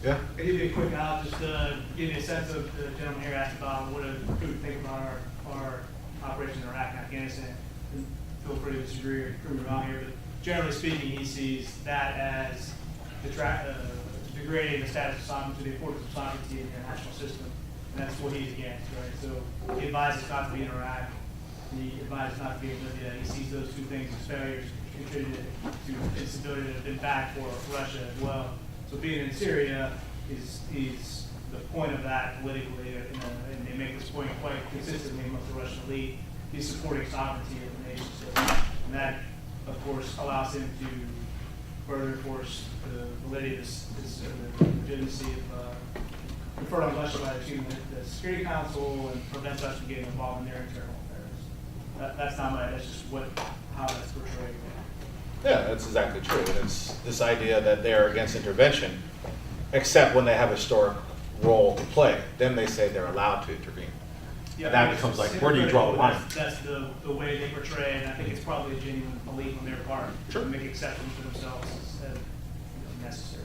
Speaker 2: Yeah?
Speaker 10: I'll give you a quick out, just to give you a sense of the gentleman here asked about what do we think about our operation in Iraq and Afghanistan. And feel free to disagree or prove me wrong here, but generally speaking, he sees that as degrading the status of sovereignty, the importance of sovereignty in the international system. And that's what he's against, right? So he advises not to be in Iraq. He advises not to be in Libya. He sees those two things as failures contributed to instability that have been bad for Russia as well. So being in Syria is the point of that politically, and they make this point quite consistently amongst the Russian elite. He's supporting sovereignty of the nation state, and that, of course, allows him to further enforce the validity of the legitimacy of conferred on Russia by the Security Council and prevents us from getting involved in their internal affairs. That's not that's just how that's portrayed.
Speaker 2: Yeah, that's exactly true. And it's this idea that they're against intervention, except when they have a historic role to play. Then they say they're allowed to intervene.
Speaker 10: Yeah,
Speaker 2: and that becomes like, where do you draw the line?
Speaker 10: That's the way they portray it, and I think it's probably a genuine belief on their part to make exceptions for themselves as necessary.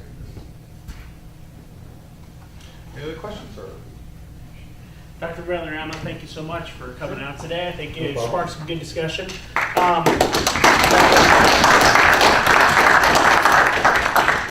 Speaker 2: Any other questions? Or?
Speaker 18: Dr. Valeriano, thank you so much for coming out today. I think it
Speaker 2: No problem.
Speaker 18: sparked some good discussion.